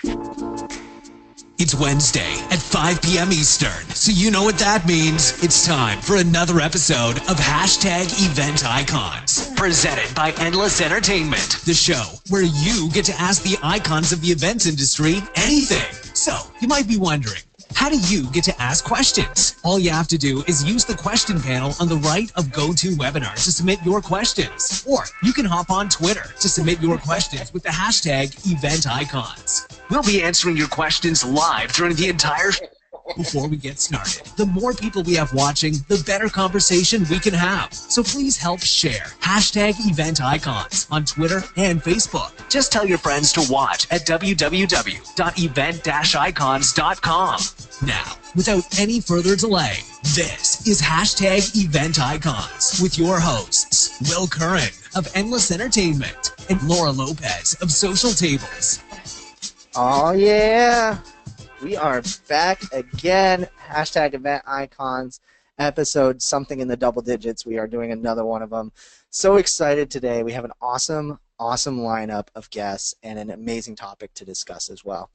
It's Wednesday at 5 p.m. Eastern, so you know what that means. It's time for another episode of Hashtag Event Icons, presented by Endless Entertainment, the show where you get to ask the icons of the events industry anything. So, you might be wondering, how do you get to ask questions? All you have to do is use the question panel on the right of GoToWebinar to submit your questions. Or you can hop on Twitter to submit your questions with the hashtag EventIcons. We'll be answering your questions live during the entire show. Before we get started, the more people we have watching, the better conversation we can have. So please help share hashtag EventIcons on Twitter and Facebook. Just tell your friends to watch at www.event-icons.com. Now, without any further delay, this is hashtag Event Icons with your hosts, Will Curran of Endless Entertainment and Laura Lopez of Social Tables. Oh yeah, we are back again. Hashtag Event Icons, episode something in the double digits. We are doing another one of them. So excited today. We have an awesome lineup of guests and an amazing topic to discuss as well.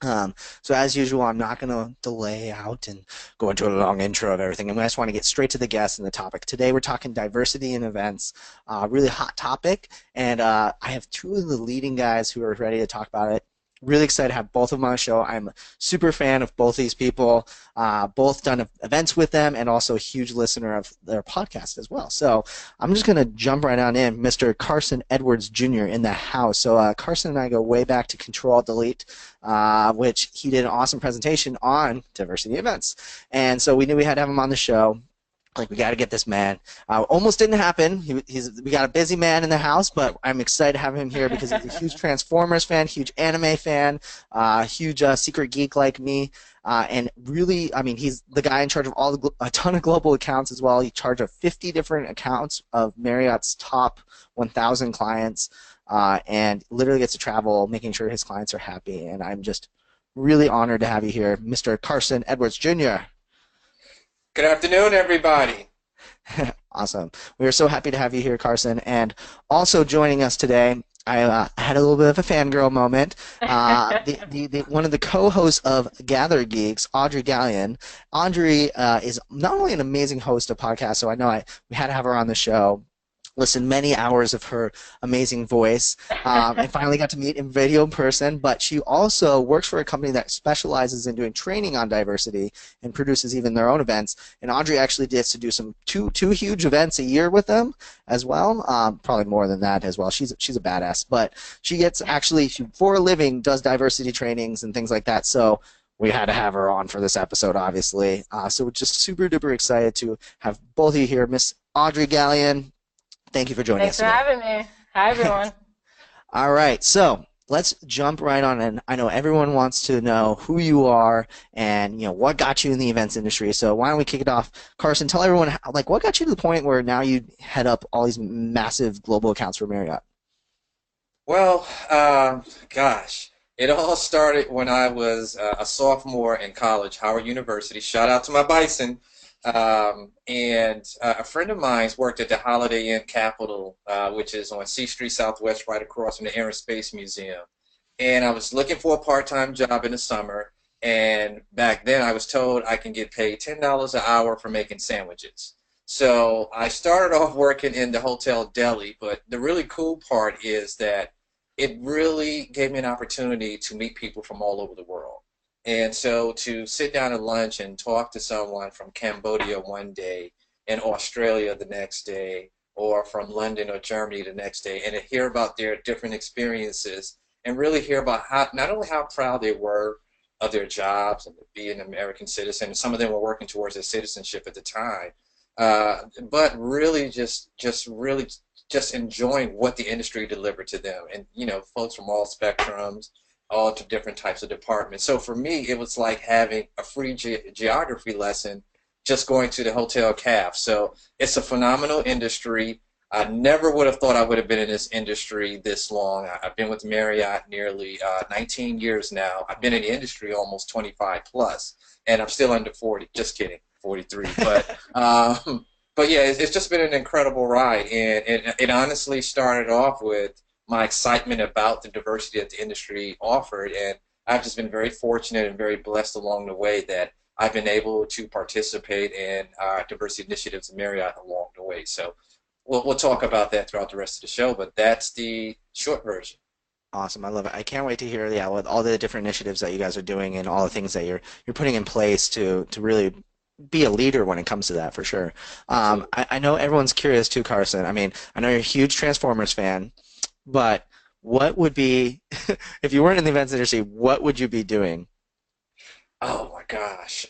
So as usual, I'm not going to delay out and go into a long intro of everything. I just want to get straight to the guests and the topic. Today we're talking diversity in events, really hot topic, and I have two of the leading guys who are ready to talk about it. Really excited to have both of them on the show. I'm a super fan of both these people, both done events with them, and also a huge listener of their podcast as well. So I'm just going to jump right on in. Mr. Carson Edwards Jr. in the house. So Carson and I go way back to Control-Delete, which he did an awesome presentation on diversity events. And so we knew we had to have him on the show. Like, we got to get this man. Almost didn't happen. We got a busy man in the house, but I'm excited to have him here because he's a huge Transformers fan, huge anime fan, huge secret geek like me, and really, I mean, he's the guy in charge of a ton of global accounts as well. He's in charge of 50 different accounts of Marriott's top 1,000 clients, and literally gets to travel, making sure his clients are happy. And I'm just really honored to have you here, Mr. Carson Edwards Jr. Good afternoon, everybody. Awesome. We are so happy to have you here, Carson. And also joining us today, I had a little bit of a fangirl moment. One of the co-hosts of Gather Geeks, Audrey Gallien. Audrey is not only an amazing host of podcasts, so I know we had to have her on the show. Listened many hours of her amazing voice, and finally got to meet in video in person. But she also works for a company that specializes in doing training on diversity and produces even their own events. And Audrey actually gets to do two huge events a year with them as well. Probably more than that as well. She's a badass. But she gets she for a living does diversity trainings and things like that. So we had to have her on for this episode, obviously. So we're just super duper excited to have both of you here, Miss Audrey Gallien. Thank you for joining us. Thanks for having me. Hi, everyone. All right, so let's jump right on in. I know everyone wants to know who you are and what got you in the events industry. So why don't we kick it off? Carson, tell everyone what got you to the point where now you head up all these massive global accounts for Marriott. Well, gosh, it all started when I was a sophomore in college, Howard University. Shout out to my Bison. And a friend of mine worked at the Holiday Inn Capitol, which is on C Street Southwest, right across from the Air and Space Museum. And I was looking for a part-time job in the summer, and back then I was told I can get paid $10 an hour for making sandwiches. So I started off working in the hotel deli, but the really cool part is that it really gave me an opportunity to meet people from all over the world. And so to sit down at lunch and talk to someone from Cambodia one day, and Australia the next day, or from London or Germany the next day, and to hear about their different experiences, and really hear about not only how proud they were of their jobs and being an American citizen, and some of them were working towards their citizenship at the time, but really just enjoying what the industry delivered to them, and folks from all spectrums, all to different types of departments. So for me, it was like having a free geography lesson just going to the hotel caf. So it's a phenomenal industry. I never would have thought I would have been in this industry this long. I've been with Marriott nearly 19 years now. I've been in the industry almost 25 plus, and I'm still under 40. Just kidding, 43. But yeah, it's just been an incredible ride, and it honestly started off with my excitement about the diversity that the industry offered, and I've just been very fortunate and very blessed along the way that I've been able to participate in diversity initiatives in Marriott along the way. So we'll talk about that throughout the rest of the show, but that's the short version. Awesome. I love it. I can't wait to hear, yeah, with all the different initiatives that you guys are doing and all the things that you're putting in place to really be a leader when it comes to that for sure. I know everyone's curious too, Carson. I mean, I know you're a huge Transformers fan, but what would be, if you weren't in the events industry, what would you be doing? Oh my gosh.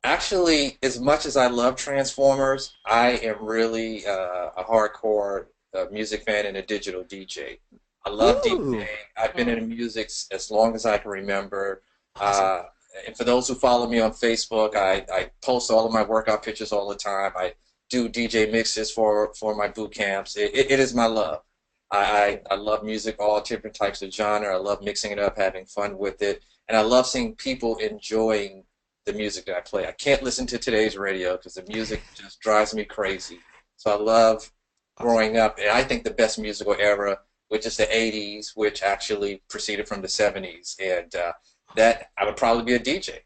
Actually, as much as I love Transformers, I am really a hardcore music fan and a digital DJ. I love Ooh, DJing. I've been in music as long as I can remember. awesome. And for those who follow me on Facebook, I post all of my workout pictures all the time. I do DJ mixes for my boot camps. It is my love. I love music, all different types of genre. I love mixing it up, having fun with it. And I love seeing people enjoying the music that I play. I can't listen to today's radio because the music just drives me crazy. So I love growing up. And I think the best musical era, which is the 80s, which actually preceded from the 70s. And that I would probably be a DJ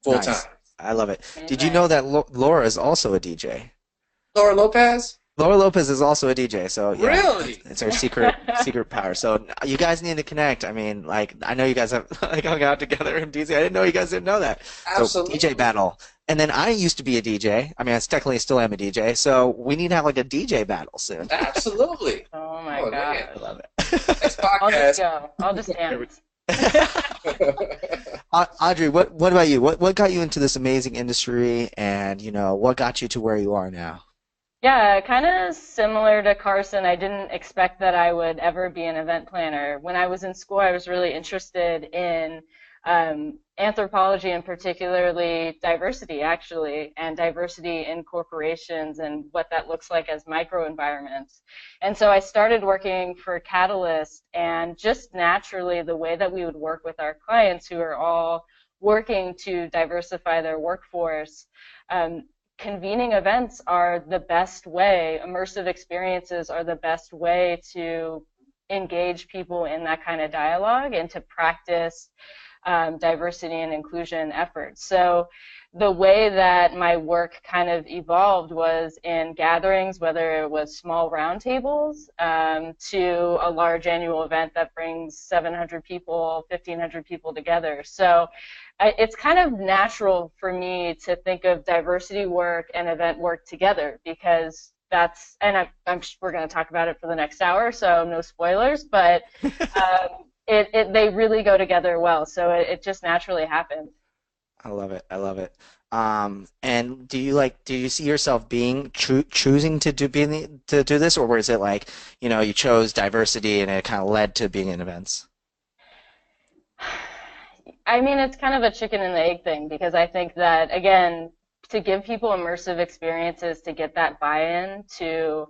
full Nice. time. I love it. Did you know that Laura is also a DJ? Laura Lopez? Laura Lopez is also a DJ, so yeah, Really? it's her secret power. So you guys need to connect. I mean, like I know you guys have like hung out together in DC. I didn't know you guys didn't know that. So Absolutely. DJ battle, and then I used to be a DJ. I mean, I technically still am a DJ. So we need to have like a DJ battle soon. Absolutely. Oh my Oh, god. man. I love it. Next I'll just podcast. go. I'll just dance. Audrey, what about you? What got you into this amazing industry, and what got you to where you are now? Yeah, kind of similar to Carson. I didn't expect that I would ever be an event planner. When I was in school, I was really interested in anthropology and particularly diversity, actually, and diversity in corporations and what that looks like as microenvironments. And so I started working for Catalyst, and just naturally, the way that we would work with our clients who are all working to diversify their workforce, convening events are the best way, immersive experiences are the best way to engage people in that kind of dialogue and to practice diversity and inclusion efforts. So the way that my work kind of evolved was in gatherings, whether it was small roundtables to a large annual event that brings 700 people, 1,500 people together. So it's kind of natural for me to think of diversity work and event work together because that's, and we're going to talk about it for the next hour, so no spoilers, but they really go together well, so it just naturally happened. I love it. I love it. And do you see yourself being choosing to do this, or was it like, you chose diversity and it kind of led to being in events? I mean, it's kind of a chicken and the egg thing because I think that, again, to give people immersive experiences, to get that buy-in to,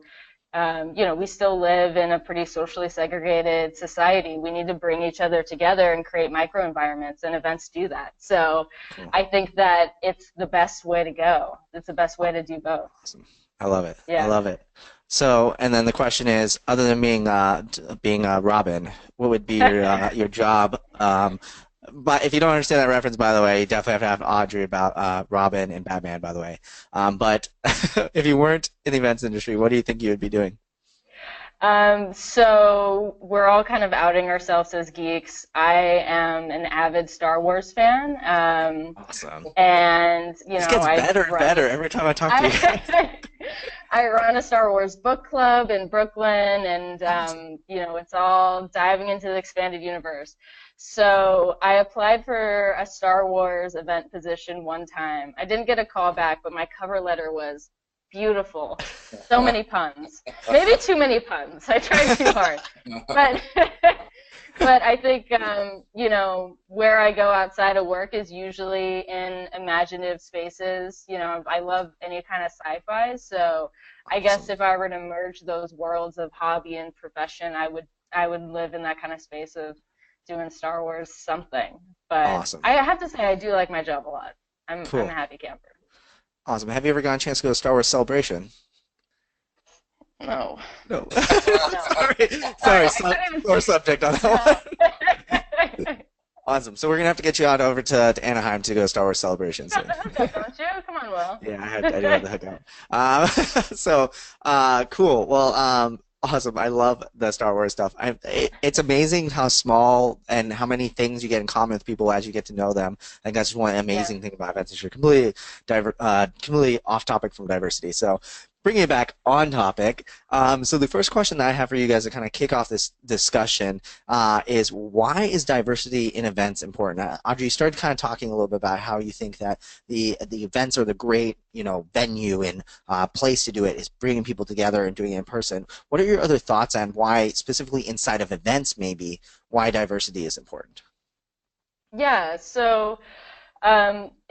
we still live in a pretty socially segregated society. We need to bring each other together and create microenvironments, and events do that. So Cool. I think that it's the best way to go. It's the best way to do both. Awesome. I love it. I Yeah. love it. So, and then the question is, other than being Robin, what would be your job? But if you don't understand that reference, by the way, you definitely have to ask Audrey about Robin and Batman, by the way. But if you weren't in the events industry, what do you think you would be doing? So we're all kind of outing ourselves as geeks. I am an avid Star Wars fan. Awesome. And, This gets better and better every time I talk to you. I run a Star Wars book club in Brooklyn, and it's all diving into the expanded universe. So I applied for a Star Wars event position one time. I didn't get a call back, but my cover letter was beautiful. So many puns. Maybe too many puns. I tried too hard. But but I think where I go outside of work is usually in imaginative spaces. I love any kind of sci-fi, so I guess if I were to merge those worlds of hobby and profession, I would live in that kind of space of doing Star Wars something. But Awesome. I have to say I do like my job a lot. I'm Cool. a happy camper. Awesome. Have you ever gotten a chance to go to Star Wars Celebration? No. No. No. Sorry, I sore subject on that one. Awesome. So we're gonna have to get you out over to Anaheim to go Star Wars Celebration You got soon. the hookup, don't you? Come on, Will. Yeah, I do have the hookup. So cool. Well, awesome. I love the Star Wars stuff. It's amazing how small and how many things you get in common with people as you get to know them. I think that's one Yeah. amazing thing about events. Is you're completely off topic from diversity. So bringing it back on topic. So the first question that I have for you guys to kind of kick off this discussion is why is diversity in events important? Audrey, you started kind of talking a little bit about how you think that the events are the great, venue and place to do it is bringing people together and doing it in person. What are your other thoughts on why, specifically inside of events, maybe why diversity is important? Yeah, so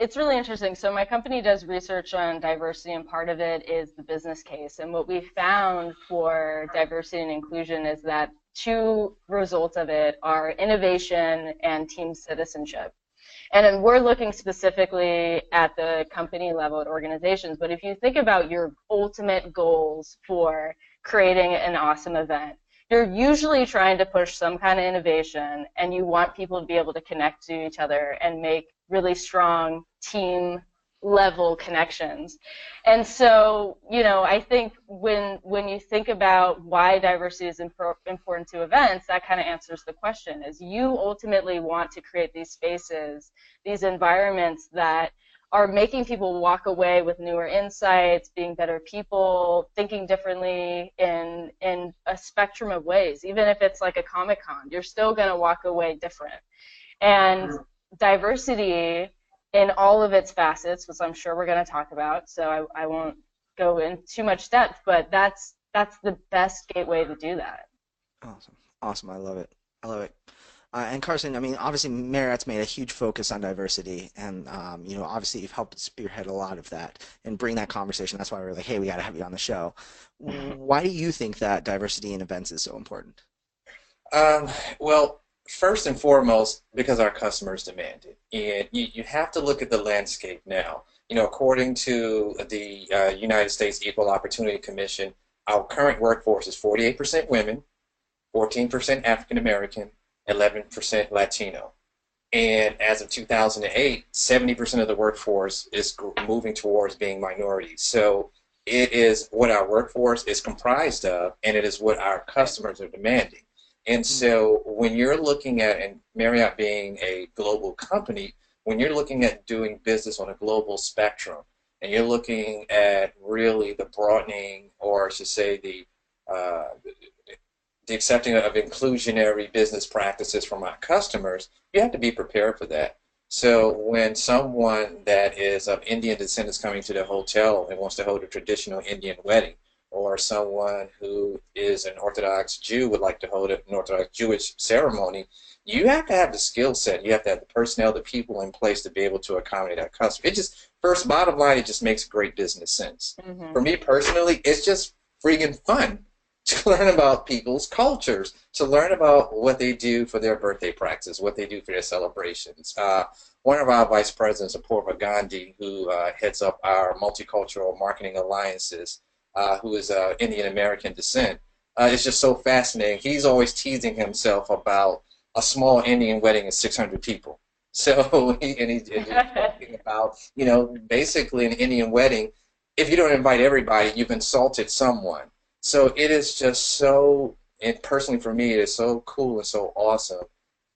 it's really interesting. So my company does research on diversity, and part of it is the business case. And what we found for diversity and inclusion is that two results of it are innovation and team citizenship. And then we're looking specifically at the company level at organizations, but if you think about your ultimate goals for creating an awesome event, you're usually trying to push some kind of innovation, and you want people to be able to connect to each other and make really strong team level connections. And so, I think when you think about why diversity is important to events, that kind of answers the question, is you ultimately want to create these spaces, these environments that are making people walk away with newer insights, being better people, thinking differently in a spectrum of ways. Even if it's like a Comic-Con, you're still going to walk away different. And diversity in all of its facets, which I'm sure we're going to talk about, so I won't go in too much depth, but that's the best gateway to do that. Awesome. I love it. And Carson, I mean, obviously Marriott's made a huge focus on diversity, and obviously you've helped spearhead a lot of that and bring that conversation. That's why we're like, hey, we got to have you on the show. Why do you think that diversity in events is so important? Well, first and foremost, because our customers demand it. And you have to look at the landscape now. According to the United States Equal Opportunity Commission, our current workforce is 48% women, 14% African American, 11% Latino. And as of 2008, 70% of the workforce is moving towards being minorities. So it is what our workforce is comprised of, and it is what our customers are demanding. And so when you're looking at, and Marriott being a global company, when you're looking at doing business on a global spectrum, and you're looking at really the broadening, or I should say the accepting of inclusionary business practices from our customers, you have to be prepared for that. So when someone that is of Indian descent is coming to the hotel and wants to hold a traditional Indian wedding, or someone who is an Orthodox Jew would like to hold an Orthodox Jewish ceremony, you have to have the skill set. You have to have the personnel, the people in place to be able to accommodate that customer. It just, first, bottom line, it just makes great business sense. For me personally, it's just freaking fun to learn about people's cultures, to learn about what they do for their birthday practices, what they do for their celebrations. One of our vice presidents, Apoorva Gandhi, who heads up our multicultural marketing alliances, who is Indian American descent, is just so fascinating. He's always teasing himself about a small Indian wedding of 600 people. So he's talking about, basically an Indian wedding. If you don't invite everybody, you've insulted someone. So it is just so, and personally for me, it is so cool and so awesome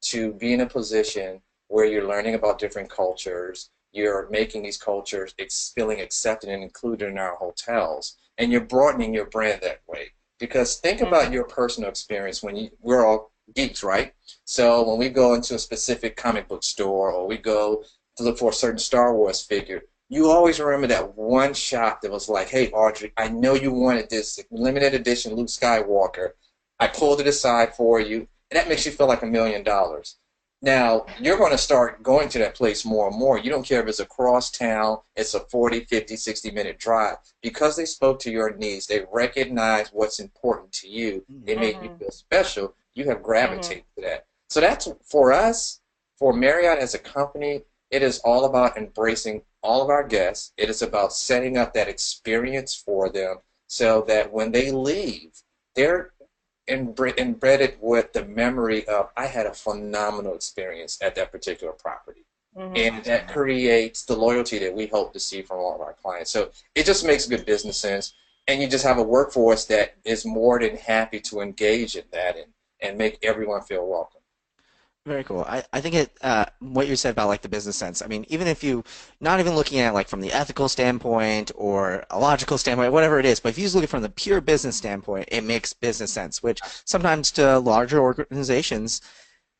to be in a position where you're learning about different cultures, you're making these cultures feeling accepted and included in our hotels, and you're broadening your brand that way. Because think about your personal experience when we're all geeks, right? So when we go into a specific comic book store, or we go to look for a certain Star Wars figure, you always remember that one shop that was like, hey, Audrey, I know you wanted this limited edition Luke Skywalker. I pulled it aside for you, and that makes you feel like $1 million. Now, you're going to start going to that place more and more. You don't care if it's across town, it's a 40, 50, 60-minute drive. Because they spoke to your needs, they recognize what's important to you, they make you feel special, you have gravitated to that. So that's, for us, for Marriott as a company, it is all about embracing all of our guests. It is about setting up that experience for them so that when they leave, they're embedded with the memory of I had a phenomenal experience at that particular property. And that creates the loyalty that we hope to see from all of our clients. So it just makes good business sense. And you just have a workforce that is more than happy to engage in that and make everyone feel welcome. Very cool. I think what you said about like the business sense. I mean, even if you not even looking at it like from the ethical standpoint or a logical standpoint, whatever it is, but if you just look at it from the pure business standpoint, it makes business sense. Which sometimes to larger organizations,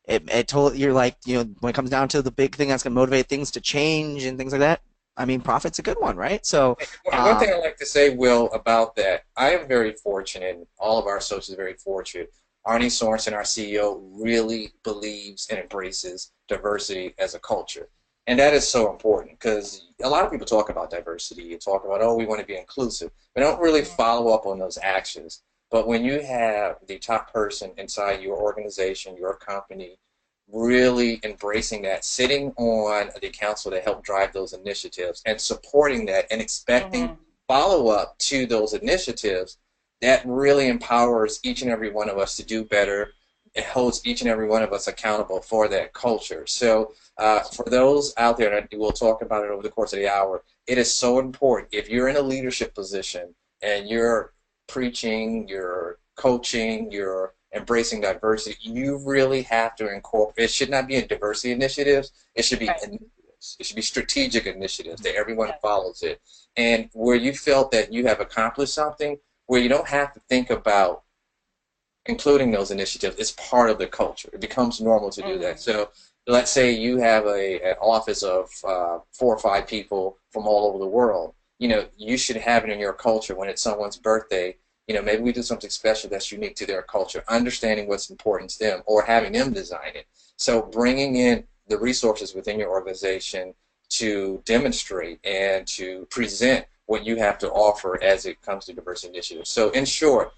you're like, when it comes down to the big thing that's going to motivate things to change and things like that. I mean, profit's a good one, right? So one thing I'd like to say, Will, about that, I am very fortunate, and all of our associates are very fortunate. Arnie Sorensen, our CEO, really believes and embraces diversity as a culture. And that is so important because a lot of people talk about diversity. You talk about, oh, we want to be inclusive. They don't really follow up on those actions. But when you have the top person inside your organization, your company, really embracing that, sitting on the council to help drive those initiatives and supporting that and expecting follow-up to those initiatives, that really empowers each and every one of us to do better. It holds each and every one of us accountable for that culture. So for those out there, and we'll talk about it over the course of the hour, it is so important. If you're in a leadership position and you're preaching, you're coaching, you're embracing diversity, you really have to incorporate. It should not be in diversity initiatives. It should be initiatives. It should be strategic initiatives that everyone follows it. And where you felt that you have accomplished something, where you don't have to think about including those initiatives, it's part of the culture. It becomes normal to do that. So let's say you have an office of 4 or 5 people from all over the world. You should have it in your culture when it's someone's birthday. Maybe we do something special that's unique to their culture, understanding what's important to them or having them design it. So bringing in the resources within your organization to demonstrate and to present what you have to offer as it comes to diversity initiatives. So in short,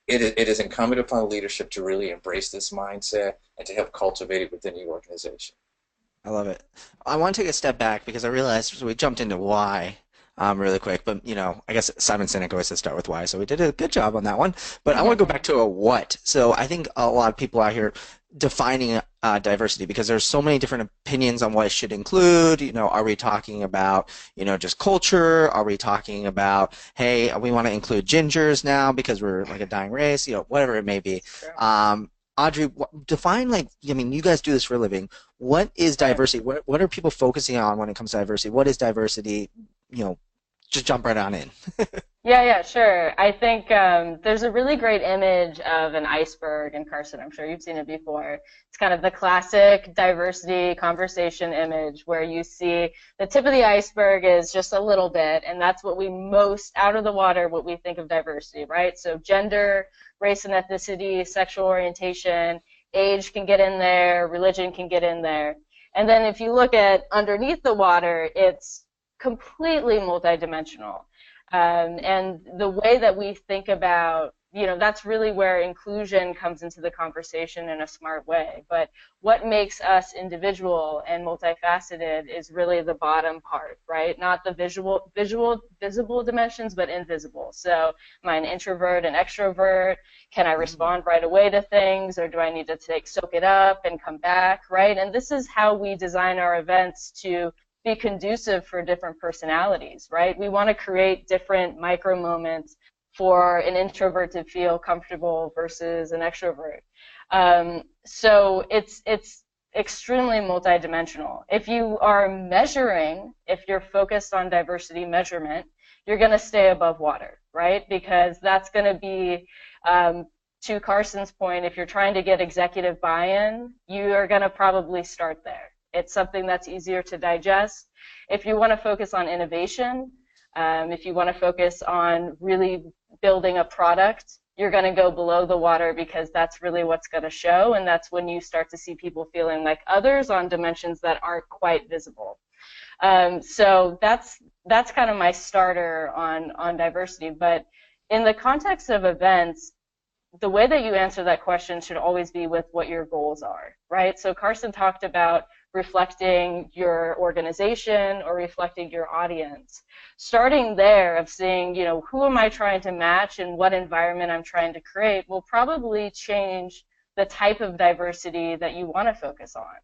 it is incumbent upon leadership to really embrace this mindset and to help cultivate it within the organization. I love it. I want to take a step back because I realized we jumped into why really quick, but I guess Simon Sinek always says start with why, so we did a good job on that one. But I want to go back to a what. So I think a lot of people out here defining diversity because there's so many different opinions on what it should include. Are we talking about just culture? Are we talking about, hey, we want to include gingers now because we're like a dying race? Whatever it may be. Sure. Audrey, define you guys do this for a living. What is diversity? What are people focusing on when it comes to diversity? What is diversity? Just jump right on in. Yeah, sure. I think there's a really great image of an iceberg in Carson. I'm sure you've seen it before. It's kind of the classic diversity conversation image where you see the tip of the iceberg is just a little bit, and that's what we most out of the water, what we think of diversity, right? So gender, race and ethnicity, sexual orientation, age can get in there, religion can get in there. And then if you look at underneath the water, it's completely multidimensional. And the way that we think about, that's really where inclusion comes into the conversation in a smart way. But what makes us individual and multifaceted is really the bottom part, right? Not the visible dimensions, but invisible. So am I an introvert, an extrovert? Can I respond right away to things, or do I need to soak it up and come back, right? And this is how we design our events to be conducive for different personalities, right? We want to create different micro moments for an introvert to feel comfortable versus an extrovert. So it's extremely multidimensional. If you are measuring, if you're focused on diversity measurement, you're going to stay above water, right? Because that's going to be, to Carson's point, if you're trying to get executive buy-in, you are going to probably start there. It's something that's easier to digest. If you want to focus on innovation, if you want to focus on really building a product, you're going to go below the water because that's really what's going to show, and that's when you start to see people feeling like others on dimensions that aren't quite visible. So that's kind of my starter on diversity. But in the context of events, the way that you answer that question should always be with what your goals are, right? So Carson talked about reflecting your organization or reflecting your audience. Starting there of saying, you know, who am I trying to match and what environment I'm trying to create will probably change the type of diversity that you want to focus on.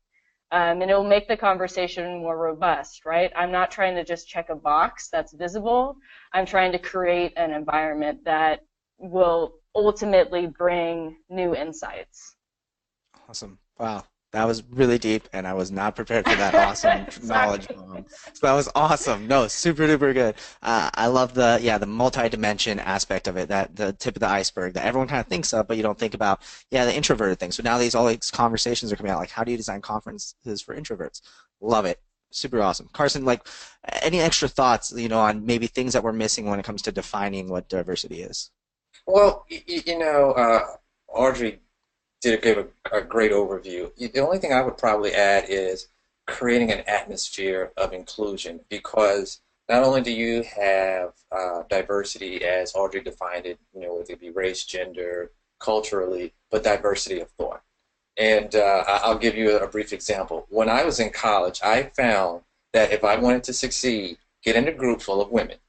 And it'll make the conversation more robust, right? I'm not trying to just check a box that's visible. I'm trying to create an environment that will ultimately bring new insights. Awesome. Wow. That was really deep, and I was not prepared for that awesome knowledge bomb. So that was awesome. No, super duper good. I love the multi-dimension aspect of it, that the tip of the iceberg that everyone kind of thinks of, but you don't think about, the introverted thing. So now all these conversations are coming out, like how do you design conferences for introverts? Love it. Super awesome. Carson, like any extra thoughts, on maybe things that we're missing when it comes to defining what diversity is? Well, Audrey give a great overview. The only thing I would probably add is creating an atmosphere of inclusion, because not only do you have diversity as Audrey defined it, whether it be race, gender, culturally, but diversity of thought. And I'll give you a brief example. When I was in college, I found that if I wanted to succeed, get in a group full of women,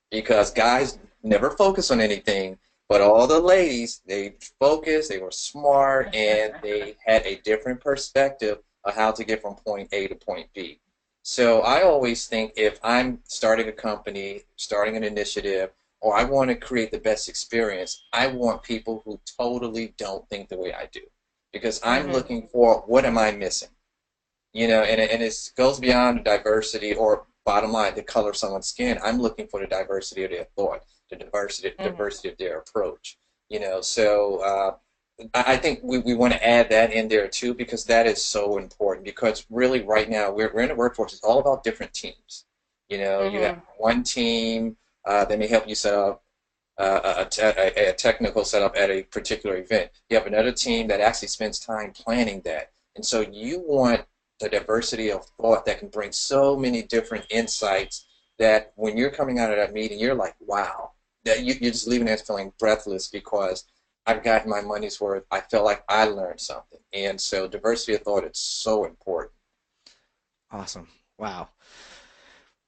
because guys never focus on anything. But all the ladies, they focused, they were smart, and they had a different perspective of how to get from point A to point B. So I always think if I'm starting a company, starting an initiative, or I want to create the best experience, I want people who totally don't think the way I do. Because I'm looking for, what am I missing? And it goes beyond diversity or, bottom line, the color of someone's skin. I'm looking for the diversity of their thought, the diversity of their approach. So I think we want to add that in there too, because that is so important. Because really, right now, we're in a workforce. It's all about different teams. You have one team that may help you set up a technical setup at a particular event. You have another team that actually spends time planning that. And so you want the diversity of thought that can bring so many different insights that when you're coming out of that meeting, you're like, wow, that you're just leaving there feeling breathless, because I've gotten my money's worth. I felt like I learned something. And so diversity of thought is so important. Awesome. Wow.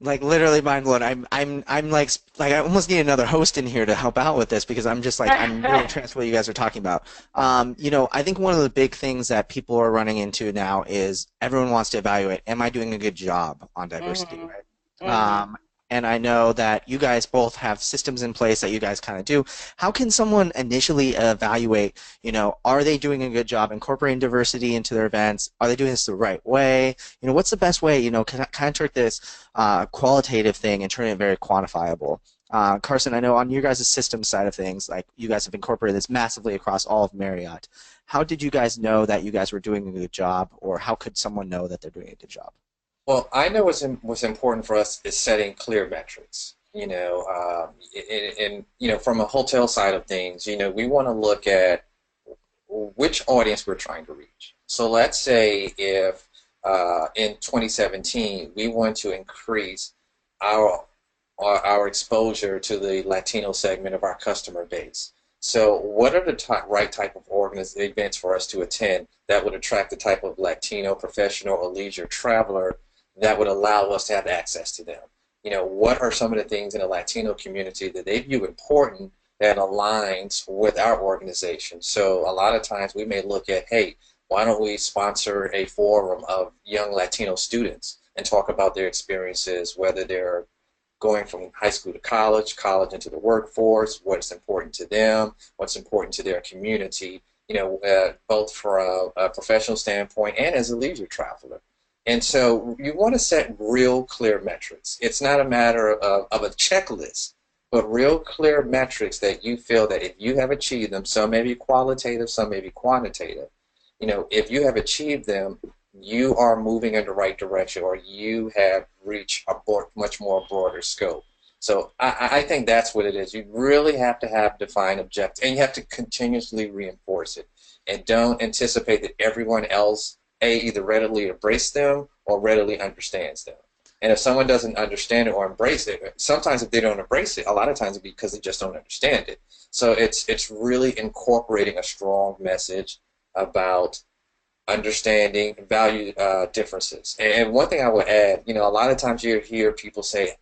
Like literally mind blown. I'm like I almost need another host in here to help out with this, because I'm just like, I'm really interested in what you guys are talking about. I think one of the big things that people are running into now is everyone wants to evaluate, am I doing a good job on diversity, right? And I know that you guys both have systems in place that you guys kind of do. How can someone initially evaluate, are they doing a good job incorporating diversity into their events? Are they doing this the right way? What's the best way, can I take this qualitative thing and turn it very quantifiable? Carson, I know on your guys' system side of things, like you guys have incorporated this massively across all of Marriott. How did you guys know that you guys were doing a good job, or how could someone know that they're doing a good job? Well, I know what's important for us is setting clear metrics. And from a hotel side of things, we want to look at which audience we're trying to reach. So let's say if in 2017 we want to increase our exposure to the Latino segment of our customer base. So what are the right type of events for us to attend that would attract the type of Latino professional or leisure traveler that would allow us to have access to them? What are some of the things in the Latino community that they view important that aligns with our organization? So a lot of times we may look at, hey, why don't we sponsor a forum of young Latino students and talk about their experiences, whether they're going from high school to college into the workforce, what's important to them, what's important to their community, both from a professional standpoint and as a leisure traveler. And so you want to set real clear metrics. It's not a matter of a checklist, but real clear metrics that you feel that if you have achieved them, some may be qualitative, some may be quantitative. If you have achieved them, you are moving in the right direction, or you have reached a much more broader scope. So I think that's what it is. You really have to have defined objectives, and you have to continuously reinforce it. And don't anticipate that everyone else either readily embrace them or readily understands them. And if someone doesn't understand it or embrace it, sometimes if they don't embrace it, a lot of times it's because they just don't understand it. So it's really incorporating a strong message about understanding value differences. And one thing I would add, a lot of times you hear people say,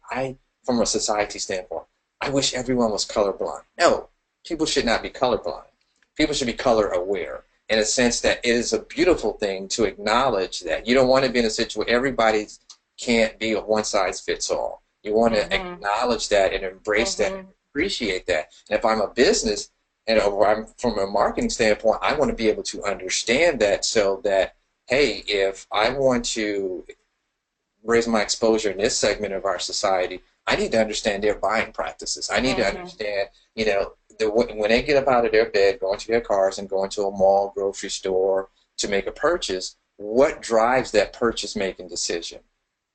from a society standpoint, I wish everyone was colorblind. No, people should not be colorblind. People should be color aware in a sense that it is a beautiful thing to acknowledge that. You don't want to be in a situation where everybody can't be a one size fits all. You want to acknowledge that and embrace that and appreciate that. And if I'm a business, or I'm from a marketing standpoint, I want to be able to understand that, so that, hey, if I want to raise my exposure in this segment of our society, I need to understand their buying practices. I need to understand, when they get up out of their bed, going to their cars and going to a mall, grocery store to make a purchase, what drives that purchase-making decision?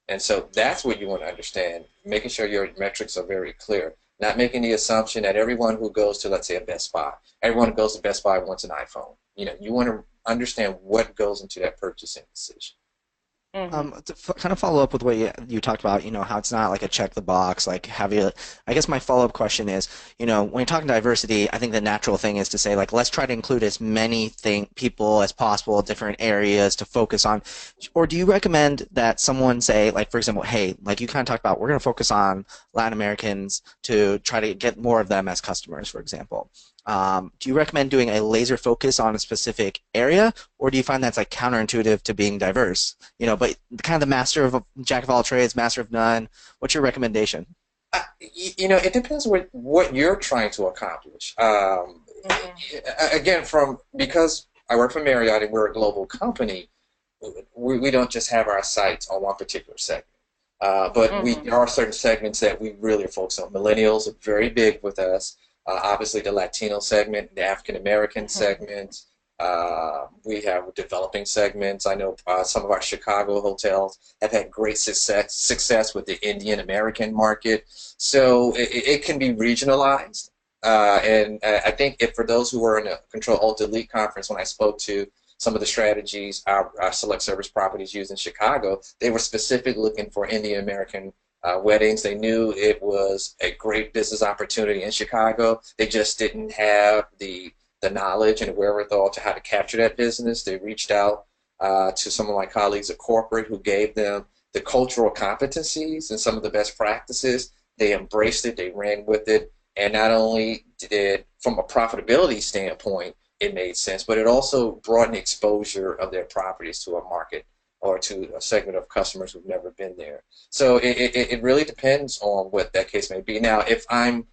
And so that's what you want to understand, making sure your metrics are very clear. Not making the assumption that everyone who goes to, let's say, a Best Buy, everyone who goes to Best Buy wants an iPhone. You want to understand what goes into that purchasing decision. To kind of follow up with what you talked about, how it's not like a check the box, like I guess my follow-up question is, when you're talking diversity, I think the natural thing is to say, like, let's try to include as many people as possible, different areas to focus on. Or do you recommend that someone say, like, for example, hey, like you kind of talked about, we're going to focus on Latin Americans to try to get more of them as customers, for example. Do you recommend doing a laser focus on a specific area, or do you find that's like counterintuitive to being diverse? But kind of the jack of all trades, master of none. What's your recommendation? It depends what you're trying to accomplish. Again, because I work for Marriott and we're a global company, we don't just have our sights on one particular segment. But there are certain segments that we really are focused on. Millennials are very big with us. Obviously, the Latino segment, the African American segment. We have developing segments. I know some of our Chicago hotels have had great success with the Indian American market. So it can be regionalized. And I think for those who were in a Control Alt Delete conference, when I spoke to some of the strategies our select service properties used in Chicago, they were specifically looking for Indian American weddings. They knew it was a great business opportunity in Chicago. They just didn't have the knowledge and wherewithal to how to capture that business. They reached out to some of my colleagues at corporate who gave them the cultural competencies and some of the best practices. They embraced it, they ran with it, and not only did, from a profitability standpoint, it made sense, but it also broadened the exposure of their properties to a market or to a segment of customers who've never been there. So it really depends on what that case may be. Now, if I'm,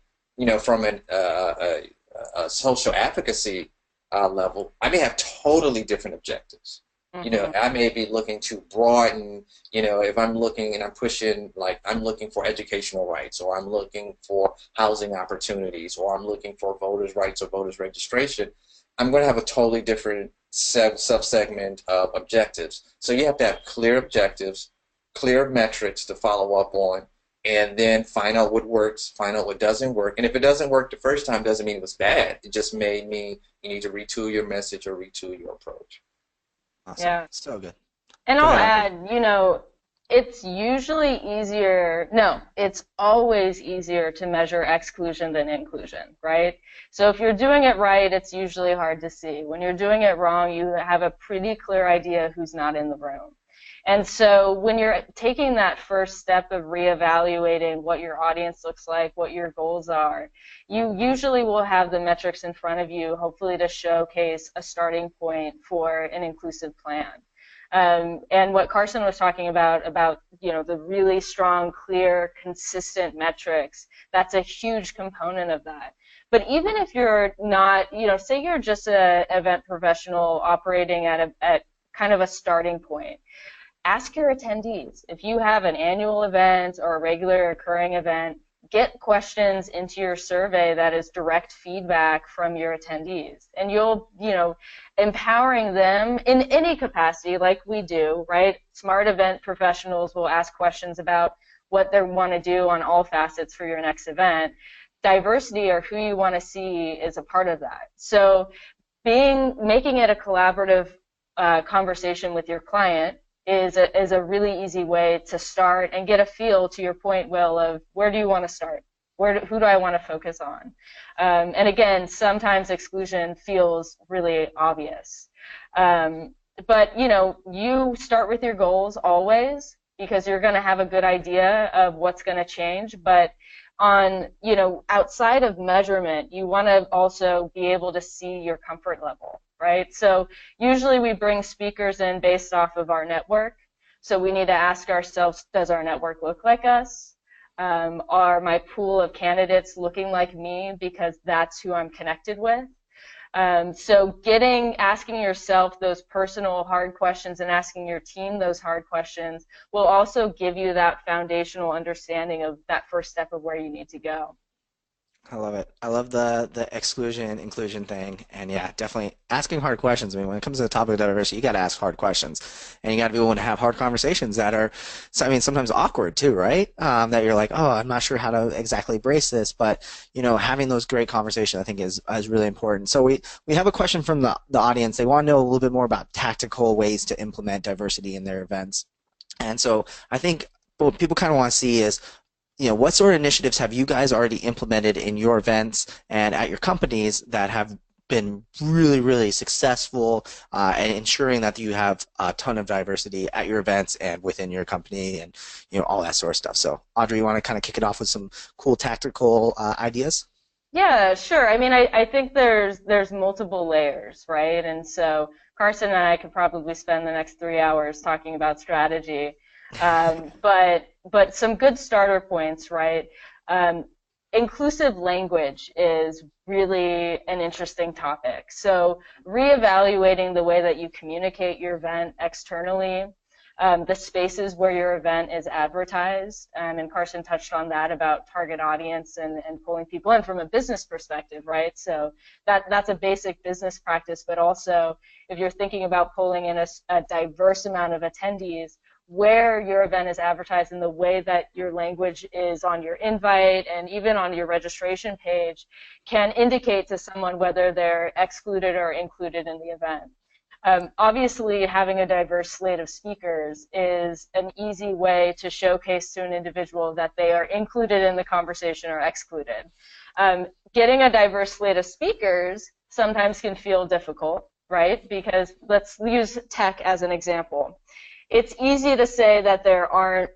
from a social advocacy level, I may have totally different objectives. I may be looking to broaden, if I'm looking and I'm pushing, like I'm looking for educational rights, or I'm looking for housing opportunities, or I'm looking for voters' rights or voters' registration, I'm going to have a totally different subsegment of objectives. So you have to have clear objectives, clear metrics to follow up on, and then find out what works, find out what doesn't work. And if it doesn't work the first time, doesn't mean it was bad. It just may mean you need to retool your message or retool your approach. Awesome. Yeah. So good. And I'll add, it's usually easier, no, it's always easier to measure exclusion than inclusion, right? So if you're doing it right, it's usually hard to see. When you're doing it wrong, you have a pretty clear idea who's not in the room. And so when you're taking that first step of reevaluating what your audience looks like, what your goals are, you usually will have the metrics in front of you, hopefully to showcase a starting point for an inclusive plan. And what Carson was talking about the really strong, clear, consistent metrics, that's a huge component of that. But even if you're not, say you're just an event professional operating at kind of a starting point, ask your attendees. If you have an annual event or a regular occurring event, get questions into your survey that is direct feedback from your attendees. And you'll, empowering them in any capacity like we do, right? Smart event professionals will ask questions about what they want to do on all facets for your next event. Diversity or who you want to see is a part of that. So making it a collaborative conversation with your client is a really easy way to start and get a feel, to your point, Will, of where do you want to start? Who do I want to focus on? And again, sometimes exclusion feels really obvious. But, you know, you start with your goals always because you're going to have a good idea of what's going to change. But on, you know, outside of measurement, you want to also be able to see your comfort level, right? So usually we bring speakers in based off of our network. So we need to ask ourselves, does our network look like us? Are my pool of candidates looking like me because that's who I'm connected with? So asking yourself those personal hard questions and asking your team those hard questions will also give you that foundational understanding of that first step of where you need to go. I love it. I love the exclusion inclusion thing, and yeah, definitely asking hard questions. I mean, when it comes to the topic of diversity, you got to ask hard questions, and you got to be willing to have hard conversations that are, I mean, sometimes awkward too, right? That you're like, oh, I'm not sure how to exactly brace this, but you know, having those great conversations, I think, is really important. So we have a question from the audience. They want to know a little bit more about tactical ways to implement diversity in their events, and so I think what people kind of want to see is, you know, what sort of initiatives have you guys already implemented in your events and at your companies that have been really, really successful and ensuring that you have a ton of diversity at your events and within your company and, you know, all that sort of stuff. So, Audrey, you want to kind of kick it off with some cool tactical ideas? Yeah, sure. I mean, I think there's multiple layers, right? And so Carson and I could probably spend the next 3 hours talking about strategy. But some good starter points, right? Inclusive language is really an interesting topic. So reevaluating the way that you communicate your event externally, the spaces where your event is advertised, and Carson touched on that about target audience and pulling people in from a business perspective, right? So that's a basic business practice, but also if you're thinking about pulling in a diverse amount of attendees, where your event is advertised and the way that your language is on your invite and even on your registration page can indicate to someone whether they're excluded or included in the event. Obviously, having a diverse slate of speakers is an easy way to showcase to an individual that they are included in the conversation or excluded. Getting a diverse slate of speakers sometimes can feel difficult, right? Because let's use tech as an example. It's easy to say that there aren't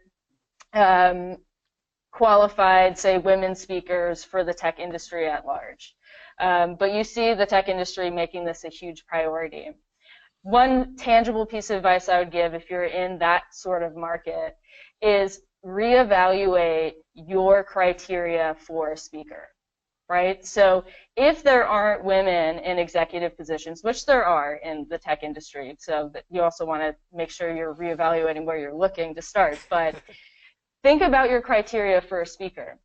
qualified, say, women speakers for the tech industry at large. But you see the tech industry making this a huge priority. One tangible piece of advice I would give if you're in that sort of market is reevaluate your criteria for a speaker. Right? So if there aren't women in executive positions, which there are in the tech industry, so that you also want to make sure you're reevaluating where you're looking to start, but think about your criteria for a speaker.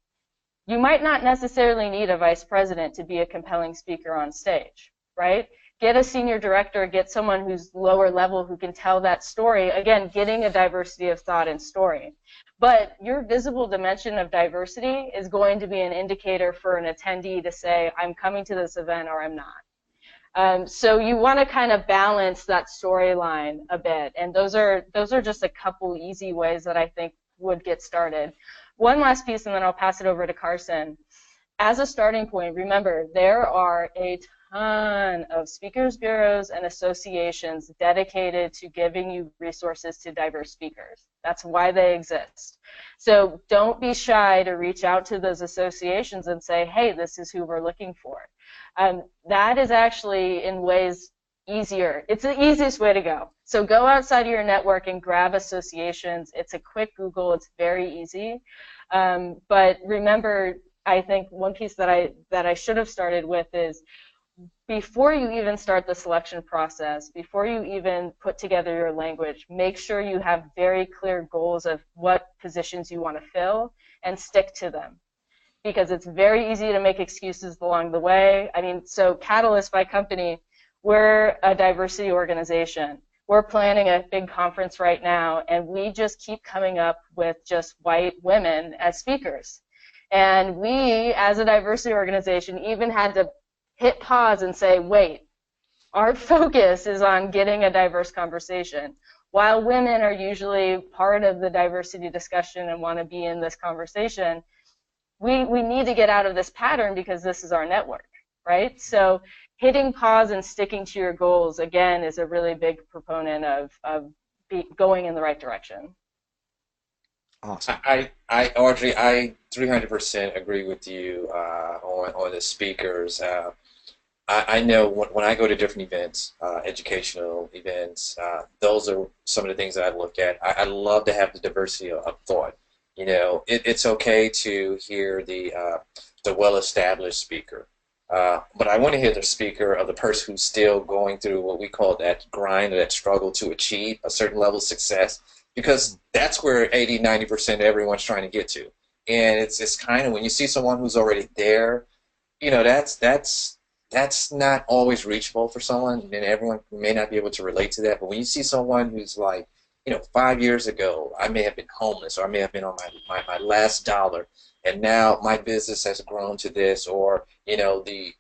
You might not necessarily need a vice president to be a compelling speaker on stage, right? Get a senior director, get someone who's lower level who can tell that story, again, getting a diversity of thought and story. But your visible dimension of diversity is going to be an indicator for an attendee to say, I'm coming to this event or I'm not. So you want to kind of balance that storyline a bit, and those are just a couple easy ways that I think would get started. One last piece, and then I'll pass it over to Carson. As a starting point, remember, there are a ton of speakers bureaus and associations dedicated to giving you resources to diverse speakers. That's why they exist. So don't be shy to reach out to those associations and say, hey, this is who we're looking for. That is actually, in ways, easier. It's the easiest way to go. So go outside of your network and grab associations. It's a quick Google. It's very easy. But remember, I think one piece that I should have started with is, before you even start the selection process, before you even put together your language, make sure you have very clear goals of what positions you want to fill and stick to them. Because it's very easy to make excuses along the way. I mean, so Catalyst by company, we're a diversity organization. We're planning a big conference right now, and we just keep coming up with just white women as speakers. And we, as a diversity organization, even had to hit pause and say, wait, our focus is on getting a diverse conversation. While women are usually part of the diversity discussion and want to be in this conversation, we need to get out of this pattern because this is our network, right? So hitting pause and sticking to your goals, again, is a really big proponent of going in the right direction. Awesome. Audrey, I 300% agree with you on the speakers. I know when I go to different events, educational events, those are some of the things that I look at. I love to have the diversity of thought. You know, it's okay to hear the well-established speaker, but I want to hear the speaker of the person who's still going through what we call that grind or that struggle to achieve a certain level of success, because that's where 80–90% of everyone's trying to get to. And it's kind of when you see someone who's already there, you know, that's not always reachable for someone, and everyone may not be able to relate to that. But when you see someone who's like, you know, 5 years ago, I may have been homeless, or I may have been on my last dollar, and now my business has grown to this, or, you know, the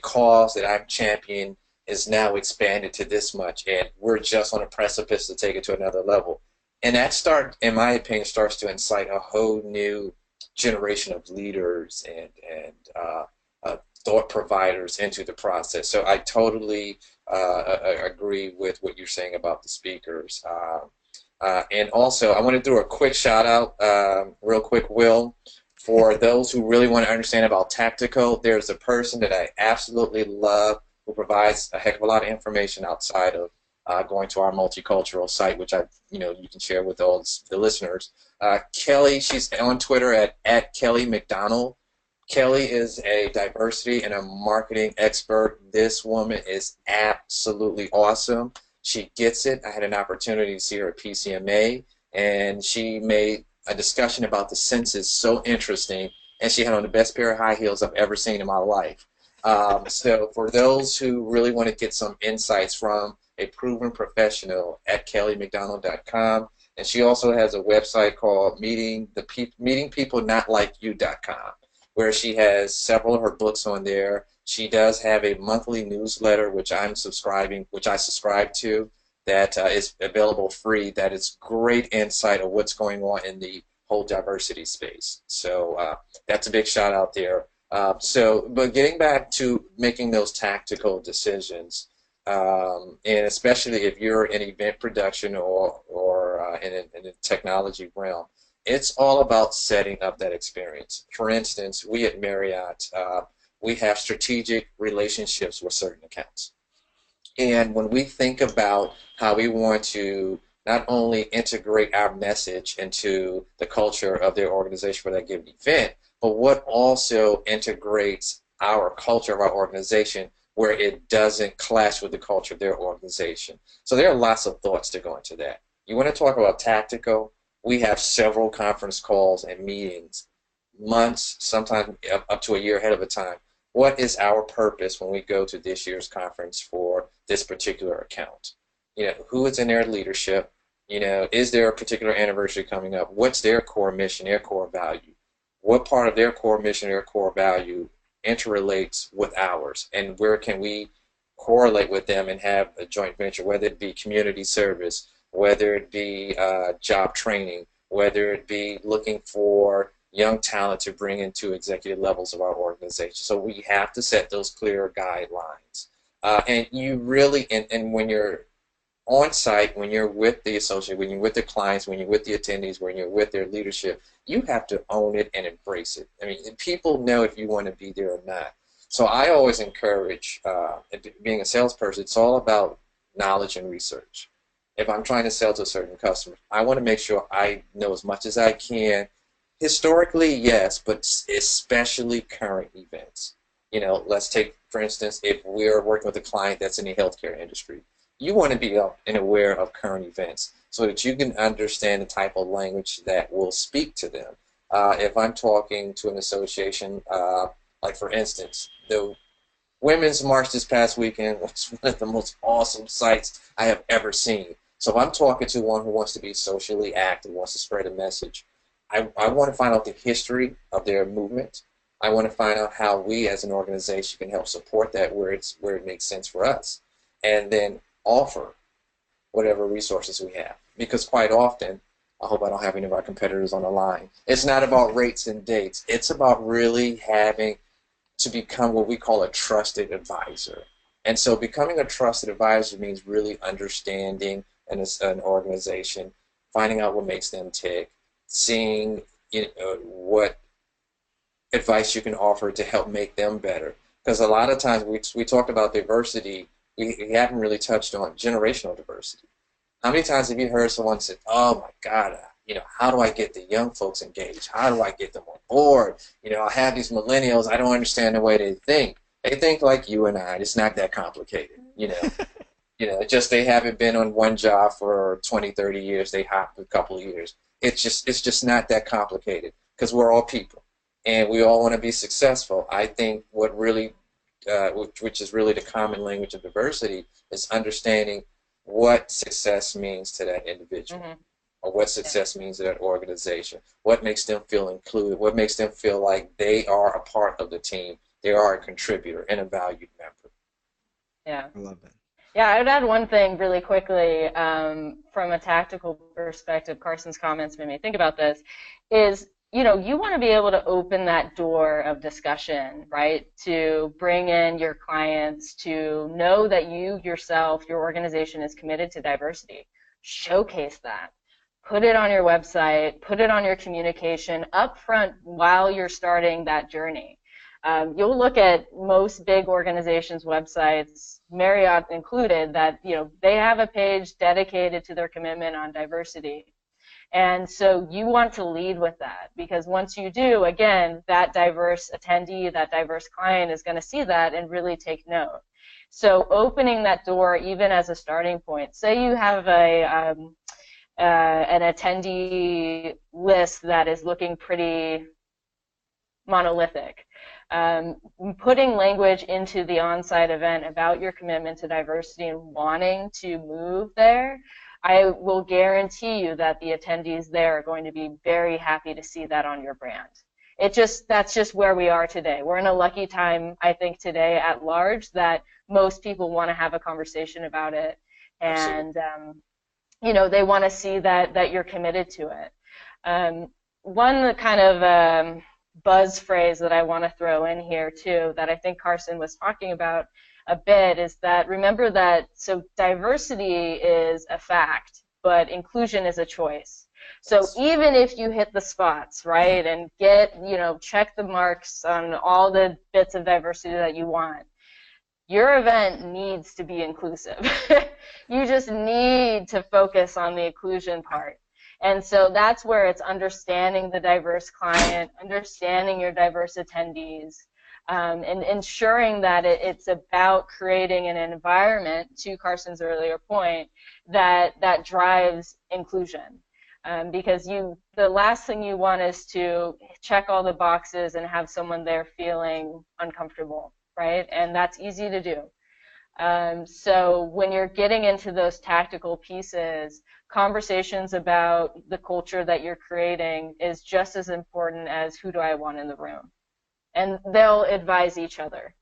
cause that I'm championing is now expanded to this much, and we're just on a precipice to take it to another level. And that in my opinion, starts to incite a whole new generation of leaders and thought providers into the process. So I totally agree with what you're saying about the speakers. And also, I want to do a quick shout out, real quick, Will, for those who really want to understand about tactical. There's a person that I absolutely love who provides a heck of a lot of information outside of going to our multicultural site, which you can share with all the listeners. Kelly, she's on Twitter at Kelly McDonald. Kelly is a diversity and a marketing expert. This woman is absolutely awesome. She gets it. I had an opportunity to see her at PCMA, and she made a discussion about the census so interesting, and she had on the best pair of high heels I've ever seen in my life. So for those who really want to get some insights from a proven professional, at kellymcdonald.com, and she also has a website called meetingpeoplenotlikeyou.com, where she has several of her books on there. She does have a monthly newsletter, which I subscribe to, that is available free. That is great insight of what's going on in the whole diversity space. So that's a big shout out there. But getting back to making those tactical decisions, and especially if you're in event production or in a technology realm, it's all about setting up that experience. For instance, we at Marriott, we have strategic relationships with certain accounts. And when we think about how we want to not only integrate our message into the culture of their organization for that given event, but what also integrates our culture of our organization where it doesn't clash with the culture of their organization. So there are lots of thoughts that go into that. You want to talk about tactical? We have several conference calls and meetings, months, sometimes up to a year ahead of a time. What is our purpose when we go to this year's conference for this particular account? You know, who is in their leadership? You know, is there a particular anniversary coming up? What's their core mission, their core value? What part of their core mission, their core value interrelates with ours? And where can we correlate with them and have a joint venture, whether it be community service, whether it be job training, whether it be looking for young talent to bring into executive levels of our organization. So we have to set those clear guidelines. And you really, and when you're on site, when you're with the associate, when you're with the clients, when you're with the attendees, when you're with their leadership, you have to own it and embrace it. I mean, people know if you want to be there or not. So I always encourage, being a salesperson, it's all about knowledge and research. If I'm trying to sell to a certain customer, I want to make sure I know as much as I can. Historically, yes, but especially current events. You know, let's take, for instance, if we're working with a client that's in the healthcare industry, you want to be up and aware of current events so that you can understand the type of language that will speak to them. If I'm talking to an association, like for instance, the Women's March this past weekend was one of the most awesome sights I have ever seen. So if I'm talking to one who wants to be socially active, wants to spread a message, I want to find out the history of their movement. I want to find out how we as an organization can help support that where it makes sense for us. And then offer whatever resources we have. Because quite often, I hope I don't have any of our competitors on the line, it's not about rates and dates. It's about really having to become what we call a trusted advisor. And so becoming a trusted advisor means really understanding an organization, finding out what makes them tick, seeing what advice you can offer to help make them better. Because a lot of times we talked about diversity, we haven't really touched on generational diversity. How many times have you heard someone say, "Oh my God, how do I get the young folks engaged? How do I get them on board? I have these millennials, I don't understand the way they think. They think like you and I. It's not that complicated, just they haven't been on one job for 20, 30 years. They hopped a couple of years. It's just not that complicated because we're all people and we all want to be successful. I think what really, which is really the common language of diversity, is understanding what success means to that individual. Mm-hmm. Or what success means to that organization, what makes them feel included, what makes them feel like they are a part of the team, they are a contributor and a valued member. Yeah. I love that. Yeah, I would add one thing really quickly from a tactical perspective. Carson's comments made me think about this, is you want to be able to open that door of discussion, right, to bring in your clients, to know that you yourself, your organization is committed to diversity. Showcase that. Put it on your website, put it on your communication up front while you're starting that journey. You'll look at most big organizations' websites, Marriott included, that they have a page dedicated to their commitment on diversity. And so you want to lead with that, because once you do, again, that diverse attendee, that diverse client is going to see that and really take note. So opening that door even as a starting point. Say you have an attendee list that is looking pretty monolithic. Putting language into the on-site event about your commitment to diversity and wanting to move there, I will guarantee you that the attendees there are going to be very happy to see that on your brand. That's just where we are today. We're in a lucky time, I think, today at large, that most people want to have a conversation about it. And they want to see that you're committed to it. One kind of buzz phrase that I want to throw in here too, that I think Carson was talking about a bit, is that remember that diversity is a fact, but inclusion is a choice. So even if you hit the spots, right, and check the marks on all the bits of diversity that you want, your event needs to be inclusive. You just need to focus on the inclusion part. And so that's where it's understanding the diverse client, understanding your diverse attendees, and ensuring that it's about creating an environment, to Carson's earlier point, that drives inclusion. Because the last thing you want is to check all the boxes and have someone there feeling uncomfortable, right? And that's easy to do. So when you're getting into those tactical pieces, conversations about the culture that you're creating is just as important as who do I want in the room. And they'll advise each other.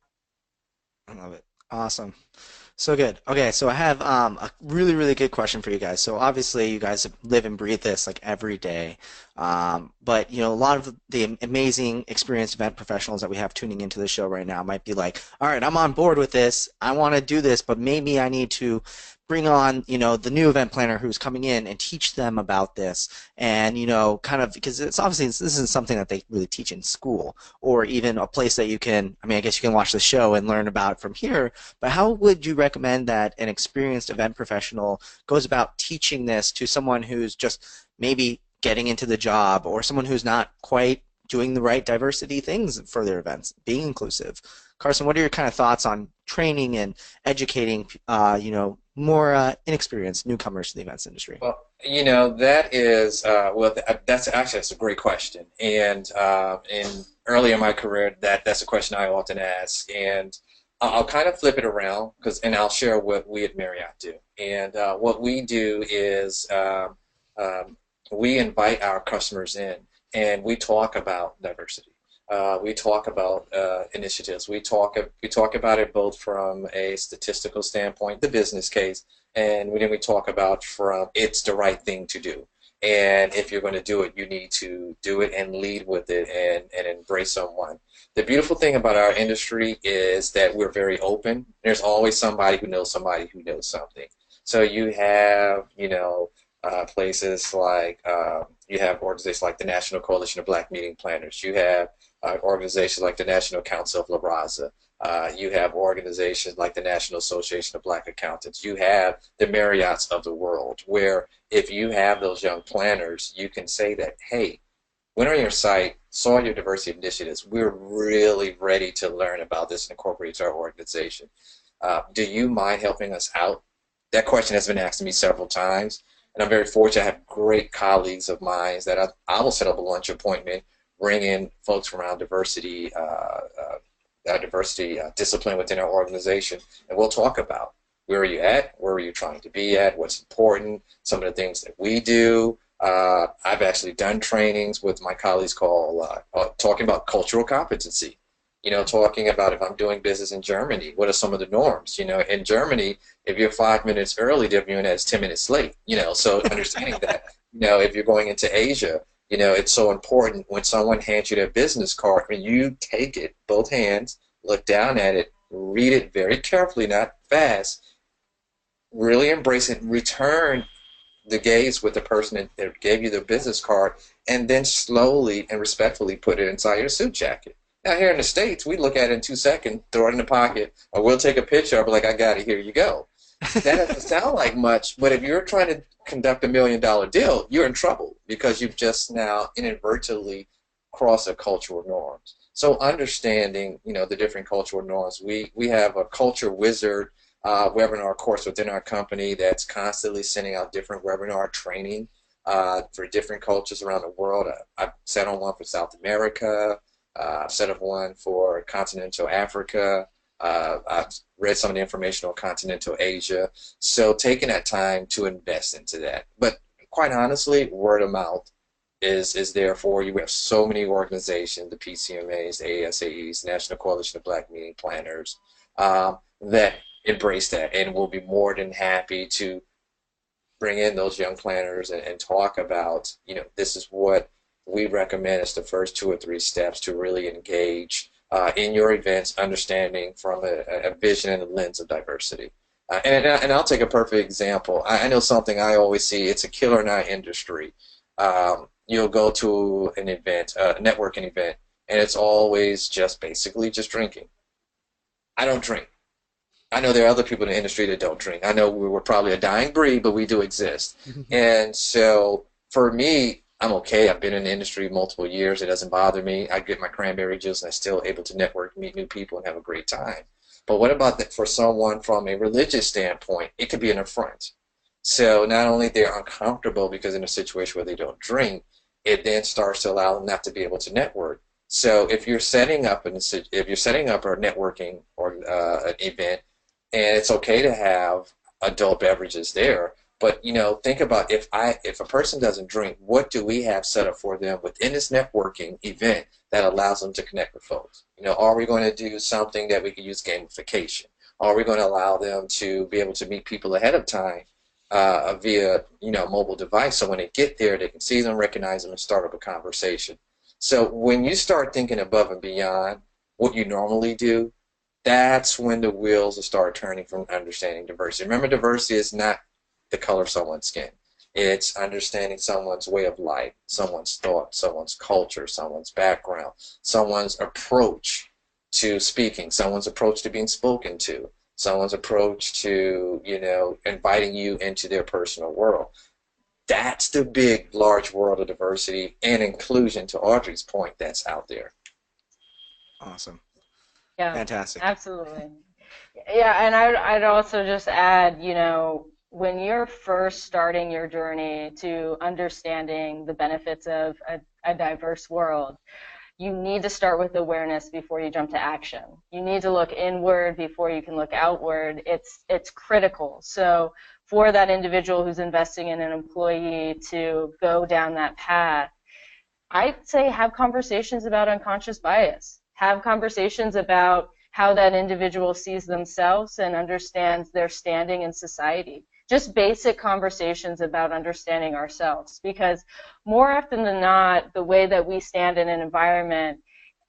I love it. Awesome. So good. Okay, so I have a really, really good question for you guys. So obviously you guys live and breathe this like every day. But a lot of the amazing experienced event professionals that we have tuning into the show right now might be like, all right, I'm on board with this. I want to do this, but maybe I need to bring on, the new event planner who's coming in and teach them about this. And, kind of, because it's obviously, this isn't something that they really teach in school or even a place that you can, I guess you can watch the show and learn about it from here. But how would you recommend that an experienced event professional goes about teaching this to someone who's just maybe getting into the job, or someone who's not quite doing the right diversity things for their events, being inclusive? Carson, what are your kind of thoughts on training and educating, more inexperienced newcomers to the events industry? Well, that is, that's a great question. And early in my career, that's a question I often ask. And I'll kind of flip it around, and I'll share what we at Marriott do. And what we do is we invite our customers in, and we talk about diversity. We talk about initiatives. We talk about it both from a statistical standpoint, the business case, and then we talk about from it's the right thing to do. And if you're going to do it, you need to do it and lead with it and embrace someone. The beautiful thing about our industry is that we're very open. There's always somebody who knows something. So you have, places like, you have organizations like the National Coalition of Black Meeting Planners. You have organizations like the National Council of La Raza. You have organizations like the National Association of Black Accountants. You have the Marriotts of the world, where if you have those young planners, you can say that, hey, went on your site, saw your diversity initiatives. We're really ready to learn about this and incorporate it to our organization. Do you mind helping us out? That question has been asked to me several times, and I'm very fortunate. I have great colleagues of mine that I will set up a lunch appointment, bring in folks from our diversity discipline within our organization, and we'll talk about where are you at, where are you trying to be at, what's important, some of the things that we do. I've actually done trainings with my colleagues called talking about cultural competency. Talking about if I'm doing business in Germany, what are some of the norms? In Germany, if you're 5 minutes early, they're viewing it as 10 minutes late. So understanding that, if you're going into Asia, it's so important when someone hands you their business card, when you take it, both hands, look down at it, read it very carefully, not fast, really embrace it, return the gaze with the person that gave you the business card, and then slowly and respectfully put it inside your suit jacket. Now here in the States, we look at it in 2 seconds, throw it in the pocket, or we'll take a picture, I'll be like, I got it, here you go. That doesn't sound like much, but if you're trying to conduct $1 million deal, you're in trouble because you've just now inadvertently crossed a cultural norms. So understanding, the different cultural norms. We have a culture wizard webinar course within our company that's constantly sending out different webinar training for different cultures around the world. I've set on one for South America. I've set up one for continental Africa. I've read some of the information on continental Asia. So taking that time to invest into that. But quite honestly, word of mouth is there for you. We have so many organizations, the PCMAs, the ASAEs, National Coalition of Black Meeting Planners, that embrace that, and we'll be more than happy to bring in those young planners and talk about, this is what we recommend as the first 2 or 3 steps to really engage in your events, understanding from a vision and a lens of diversity. And I'll take a perfect example. I know something I always see, it's a killer in our industry. You'll go to an event, a networking event, and it's always basically just drinking. I don't drink. I know there are other people in the industry that don't drink. I know we're probably a dying breed, but we do exist. And so for me, I'm okay. I've been in the industry multiple years. It doesn't bother me. I get my cranberry juice and I'm still able to network, meet new people, and have a great time. But what about that for someone from a religious standpoint? It could be an affront. So not only they're uncomfortable because in a situation where they don't drink, it then starts to allow them not to be able to network. So if you're setting up a networking or an event, and it's okay to have adult beverages there, but think about if a person doesn't drink, what do we have set up for them within this networking event that allows them to connect with folks? Are we going to do something that we can use gamification? Are we going to allow them to be able to meet people ahead of time via mobile device, so when they get there they can see them, recognize them, and start up a conversation? So when you start thinking above and beyond what you normally do, that's when the wheels will start turning from understanding diversity. Remember, diversity is not the color of someone's skin. It's understanding someone's way of life, someone's thought, someone's culture, someone's background, someone's approach to speaking, someone's approach to being spoken to, someone's approach to, inviting you into their personal world. That's the big, large world of diversity and inclusion, to Audrey's point, that's out there. Awesome. Yeah, Fantastic. absolutely. Yeah, and I'd also just add, when you're first starting your journey to understanding the benefits of a diverse world, you need to start with awareness before you jump to action. You need to look inward before you can look outward. It's critical. So for that individual who's investing in an employee to go down that path, I'd say have conversations about unconscious bias. Have conversations about how that individual sees themselves and understands their standing in society. just basic conversations about understanding ourselves, because more often than not, the way that we stand in an environment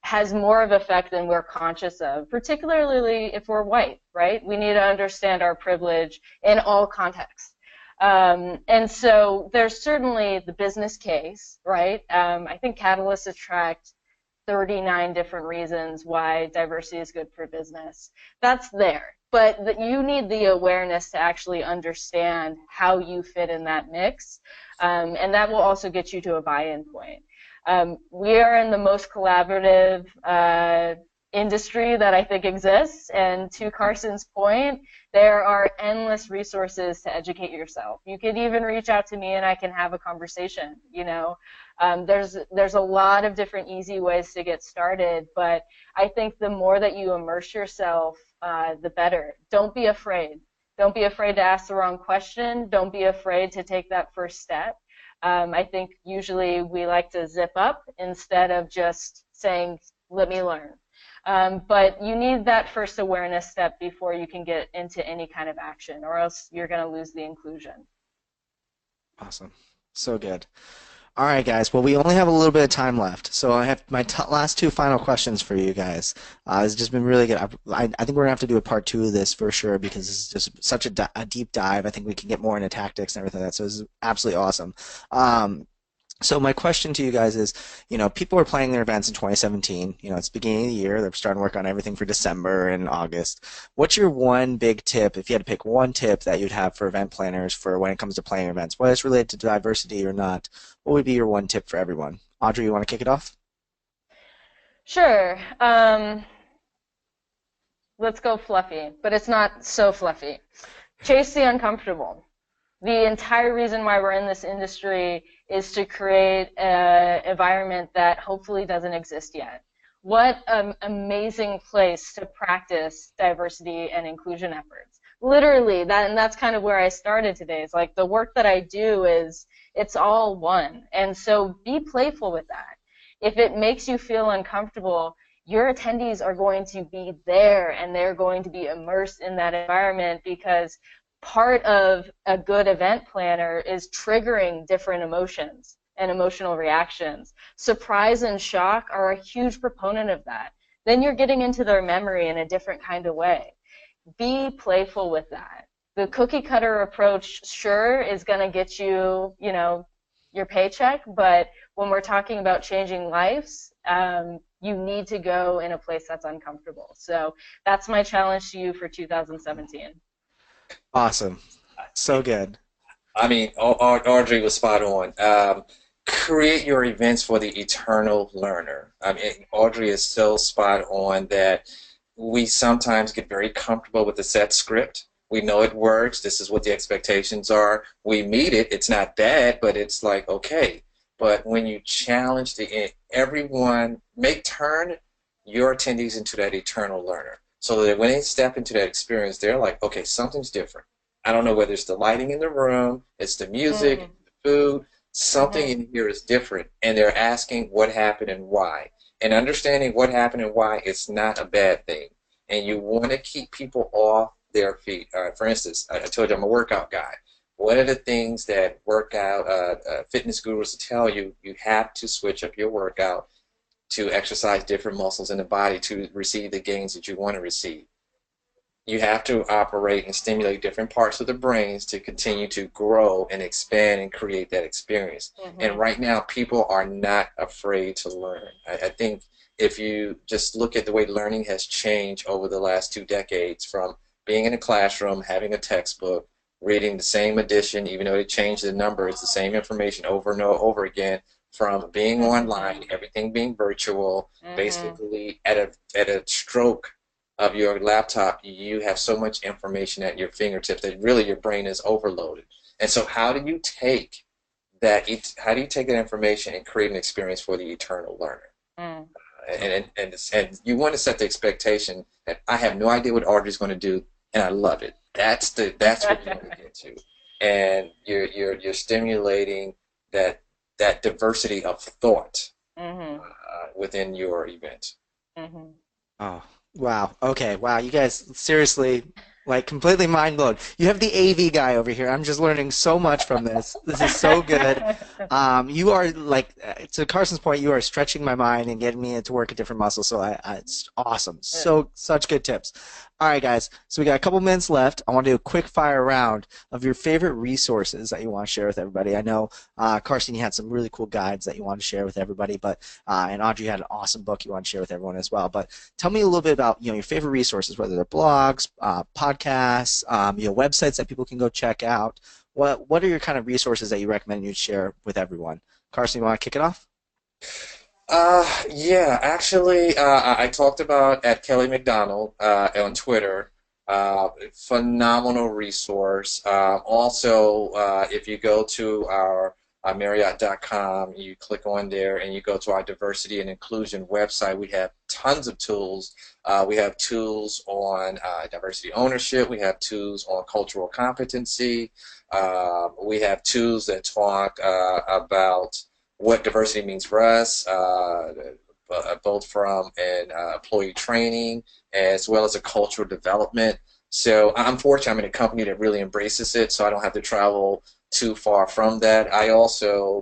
has more of effect than we're conscious of, particularly if we're white, right? We need to understand our privilege in all contexts. And so there's certainly the business case, right? I think Catalyst attract 39 different reasons why diversity is good for business. That's there. But you need the awareness to actually understand how you fit in that mix. And that will also get you to a buy-in point. We are in the most collaborative industry that I think exists, and to Carson's point, there are endless resources to educate yourself. You could even reach out to me and I can have a conversation, you know. There's a lot of different easy ways to get started, but I think the more that you immerse yourself, the better. Don't be afraid. Don't be afraid to ask the wrong question. Don't be afraid to take that first step. I think usually we like to zip up instead of just saying, let me learn. But you need that first awareness step before you can get into any kind of action, or else you're going to lose the inclusion. Awesome. So good. All right, guys. Well, we only have a little bit of time left, so I have my last two final questions for you guys. It's just been really good. I think we're going to have to do a part 2 of this for sure, because this is just such a deep dive. I think we can get more into tactics and everything like that, so this is absolutely awesome. So my question to you guys is, you know, people are planning their events in 2017. You know, it's the beginning of the year. They're starting to work on everything for December and August. What's your one big tip, if you had to pick one tip that you'd have for event planners for when it comes to planning events, whether it's related to diversity or not? What would be your one tip for everyone? Audrey, you want to kick it off? Sure. Let's go fluffy, but it's not so fluffy. Chase the uncomfortable. The entire reason why we're in this industry is to create an environment that hopefully doesn't exist yet. What an amazing place to practice diversity and inclusion efforts. Literally, and that's kind of where I started today. It's like the work that I do it's all one. And so be playful with that. If it makes you feel uncomfortable, your attendees are going to be there and they're going to be immersed in that environment, because part of a good event planner is triggering different emotions and emotional reactions. Surprise and shock are a huge proponent of that. Then you're getting into their memory in a different kind of way. Be playful with that. The cookie cutter approach, sure, is going to get you, you know, your paycheck, but when we're talking about changing lives, you need to go in a place that's uncomfortable. So that's my challenge to you for 2017. Awesome. So good. I mean, Audrey was spot on. Create your events for the eternal learner. I mean, Audrey is so spot on that we sometimes get very comfortable with the set script. We know it works. This is what the expectations are. We meet it. It's not bad, but it's like, okay. But when you challenge everyone, turn your attendees into that eternal learner, so that when they step into that experience, they're like, okay, something's different. I don't know whether it's the lighting in the room, it's the music, the food, something in here is different, and they're asking what happened and why. And understanding what happened and why is not a bad thing. And you want to keep people off their feet. For instance, I told you I'm a workout guy. One of the things that fitness gurus tell you, you have to switch up your workout to exercise different muscles in the body to receive the gains that you want to receive. You have to operate and stimulate different parts of the brains to continue to grow and expand and create that experience. And right now, people are not afraid to learn. I think if you just look at the way learning has changed over the last 2 decades, from being in a classroom, having a textbook, reading the same edition, even though they changed the number, it's the same information over and over again, from being online, everything being virtual, basically at a stroke of your laptop, you have so much information at your fingertips that really your brain is overloaded. And so how do you take that information and create an experience for the eternal learner? And you want to set the expectation that I have no idea what Audrey's going to do, and I love it. That's what you want to get to. And you're stimulating that diversity of thought within your event. Oh, wow. Okay, wow. You guys, seriously, Like completely mind blown. You have the AV guy over here. I'm just learning so much from this. This is so good. You are like, to Carson's point, you are stretching my mind and getting me to work a different muscle. So it's awesome. Such good tips. All right, guys. So we got a couple minutes left. I want to do a quick fire round of your favorite resources that you want to share with everybody. I know, Carson, you had some really cool guides that you want to share with everybody, but and Audrey had an awesome book you want to share with everyone as well. But tell me a little bit about your favorite resources, whether they're blogs, podcasts, websites that people can go check out. What are your kind of resources that you recommend you share with everyone? Carson, you want to kick it off? Yeah, actually, I talked about at Kelly McDonald on Twitter. Phenomenal resource. Also, if you go to our Marriott.com, you click on there and you go to our diversity and inclusion website, we have tons of tools. We have tools on diversity ownership. We have tools on cultural competency. We have tools that talk about what diversity means for us, both from an employee training as well as a cultural development. So I'm fortunate I'm in a company that really embraces it, so I don't have to travel too far from that.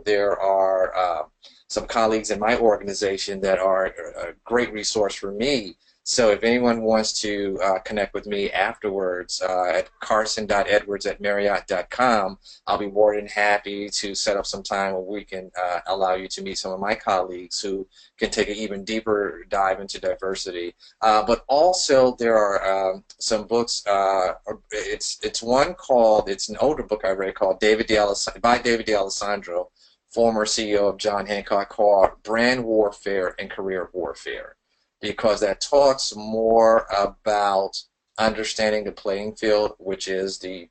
There are some colleagues in my organization that are a great resource for me. So if anyone wants to connect with me afterwards at carson.edwards@marriott.com, I'll be more than happy to set up some time where we can allow you to meet some of my colleagues who can take an even deeper dive into diversity. But also there are some books. It's one called, it's an older book I read called by David D'Alessandro, former CEO of John Hancock, called Brand Warfare and Career Warfare, because that talks more about understanding the playing field, which is the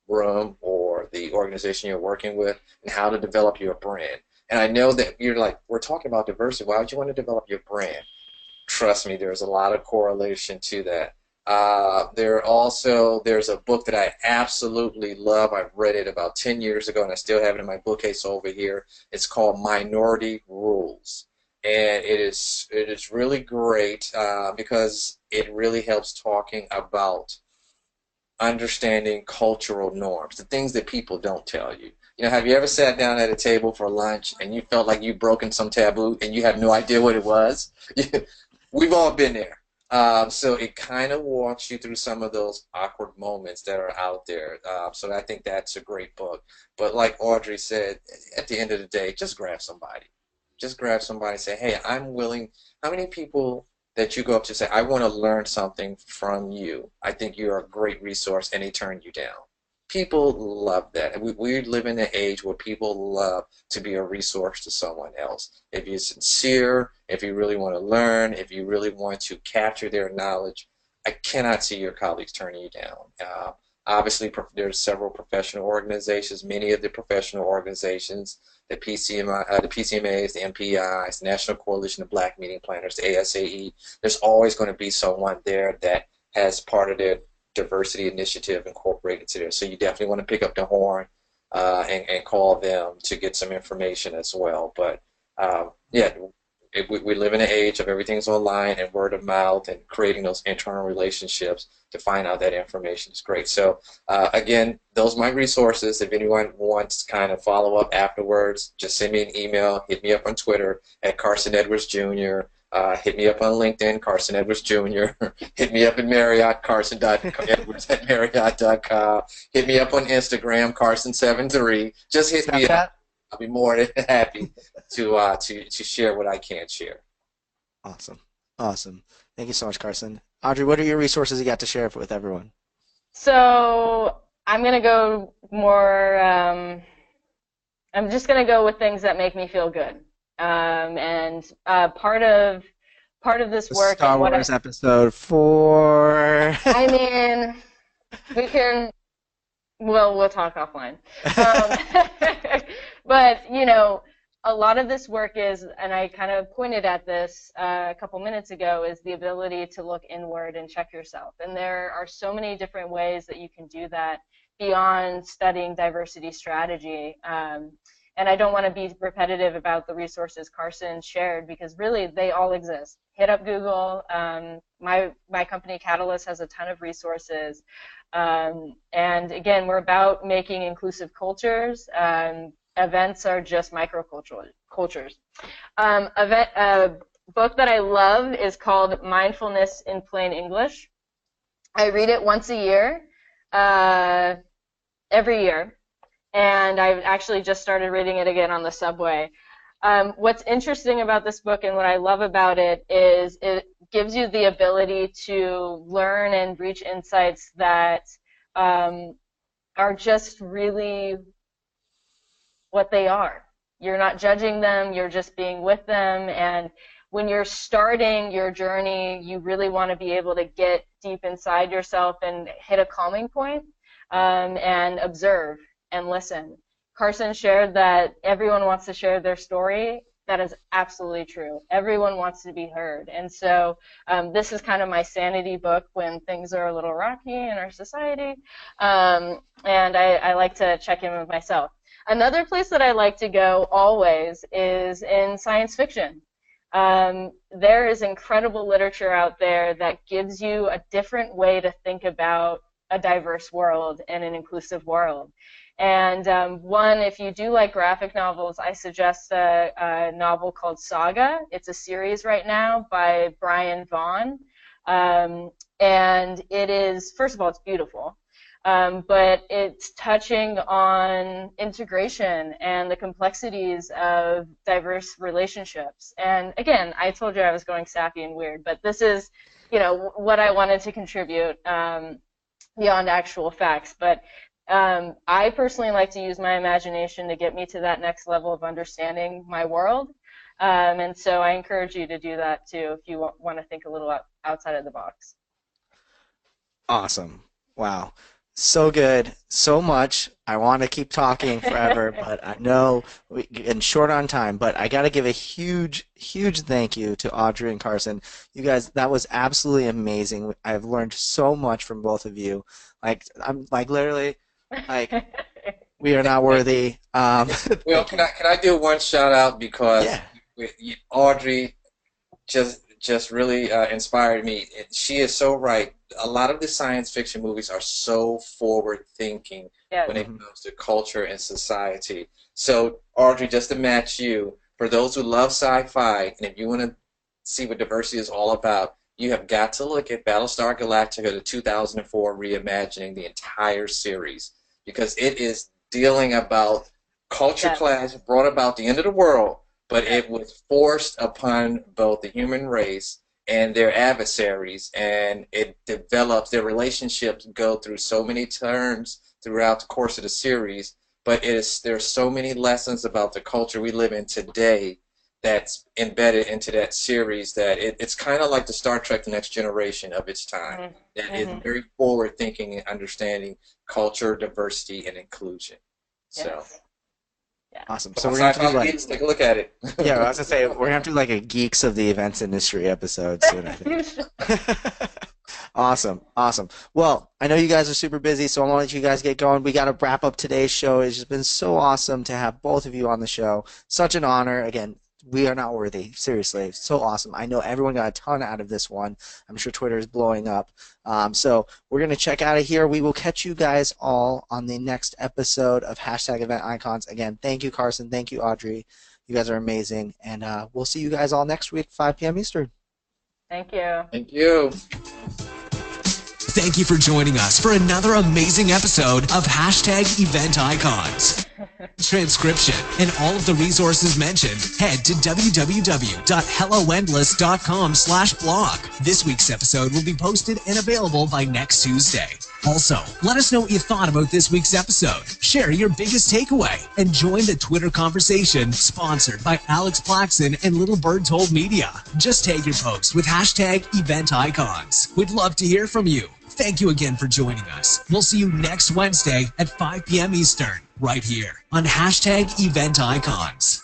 room or the organization you're working with, and how to develop your brand. And I know that you're like, we're talking about diversity. Why would you want to develop your brand? Trust me, there's a lot of correlation to that. There's a book that I absolutely love. I read it about 10 years ago, and I still have it in my bookcase over here. It's called Minority Rules. And it is really great because it really helps talking about understanding cultural norms, the things that people don't tell you. Have you ever sat down at a table for lunch and you felt like you've broken some taboo and you have no idea what it was? We've all been there. So it kind of walks you through some of those awkward moments that are out there. So I think that's a great book. But like Audrey said, at the end of the day, just grab somebody. Just grab somebody and say, hey, I'm willing. How many people that you go up to say, I want to learn something from you. I think you're a great resource, and they turn you down. People love that. We live in an age where people love to be a resource to someone else. If you're sincere, if you really want to learn, if you really want to capture their knowledge, I cannot see your colleagues turning you down. Obviously, there's several professional organizations. Many of the professional organizations, the PCMAs, the MPIs, the National Coalition of Black Meeting Planners, the ASAE, there's always going to be someone there that has part of their diversity initiative incorporated to there. So you definitely want to pick up the horn and call them to get some information as well. But yeah, we live in an age of everything's online and word of mouth, and creating those internal relationships to find out that information is great. So again, those are my resources. If anyone wants to kind of follow up afterwards, just send me an email, hit me up on Twitter at Carson Edwards Jr., hit me up on LinkedIn, Carson Edwards Jr., hit me up in Marriott, Carson.Edwards@Marriott.com, hit me up on Instagram, Carson73. Just hit me up. I'll be more than happy to share what I can share. Awesome. Thank you so much, Carson. Audrey, what are your resources you got to share with everyone? So I'm gonna go more. I'm just gonna go with things that make me feel good. And part of this work. Star Wars Episode 4. I mean, we can. Well, we'll talk offline. But, a lot of this work is, and I kind of pointed at this a couple minutes ago, is the ability to look inward and check yourself. And there are so many different ways that you can do that beyond studying diversity strategy. And I don't want to be repetitive about the resources Carson shared because really they all exist. Hit up Google. My company Catalyst has a ton of resources. And again, we're about making inclusive cultures. Events are just microcultures. A book that I love is called Mindfulness in Plain English. I read it once a year, every year, and I've actually just started reading it again on the subway. What's interesting about this book and what I love about it is it gives you the ability to learn and reach insights that are just really what they are. You're not judging them, you're just being with them, and when you're starting your journey, you really want to be able to get deep inside yourself and hit a calming point, and observe and listen. Carson shared that everyone wants to share their story. That is absolutely true. Everyone wants to be heard. And so this is kind of my sanity book when things are a little rocky in our society. And I like to check in with myself. Another place that I like to go always is in science fiction. There is incredible literature out there that gives you a different way to think about a diverse world and an inclusive world. And one, if you do like graphic novels, I suggest a novel called Saga. It's a series right now by Brian Vaughan. And it is, first of all, it's beautiful. But it's touching on integration and the complexities of diverse relationships. And again, I told you I was going sappy and weird, but this is, what I wanted to contribute beyond actual facts. But I personally like to use my imagination to get me to that next level of understanding my world. And so I encourage you to do that too if you want to think a little outside of the box. Awesome. Wow. So good, so much. I want to keep talking forever, but I know we're getting short on time. But I got to give a huge, huge thank you to Audrey and Carson. You guys, that was absolutely amazing. I've learned so much from both of you. I'm literally, we are not worthy. Well, can I do one shout out because Audrey just really inspired me. She is so right. A lot of the science fiction movies are so forward-thinking when it comes to culture and society. So, Audrey, just to match you, for those who love sci-fi, and if you want to see what diversity is all about, you have got to look at Battlestar Galactica, the 2004 reimagining, the entire series, because it is dealing about culture clash brought about the end of the world, but it was forced upon both the human race and their adversaries, and it develops, their relationships go through so many turns throughout the course of the series, but there's so many lessons about the culture we live in today that's embedded into that series that it's kind of like the Star Trek The Next Generation of its time. That is very forward-thinking and understanding culture, diversity, and inclusion. So. Yeah. Awesome. So we're going to have to take a look at it. Yeah, I was going to say, we're going to have to do a Geeks of the Events Industry episode soon, I think. Awesome. Well, I know you guys are super busy, so I want to let you guys get going. We got to wrap up today's show. It's just been so awesome to have both of you on the show. Such an honor. Again, we are not worthy. Seriously. So awesome. I know everyone got a ton out of this one. I'm sure Twitter is blowing up. So we're going to check out of here. We will catch you guys all on the next episode of Event Icons. Again, thank you, Carson. Thank you, Audrey. You guys are amazing. And we'll see you guys all next week, 5 p.m. Eastern. Thank you. Thank you. Thank you for joining us for another amazing episode of Event Icons. Transcription and all of the resources mentioned, head to www.helloendless.com/blog. This week's episode will be posted and available by next Tuesday. Also, let us know what you thought about this week's episode. Share your biggest takeaway and join the Twitter conversation sponsored by Alex Plaxton and Little Bird Told Media. Just tag your post with Event Icons. We'd love to hear from you. Thank you again for joining us. We'll see you next Wednesday at 5 p.m. Eastern, right here on Event Icons.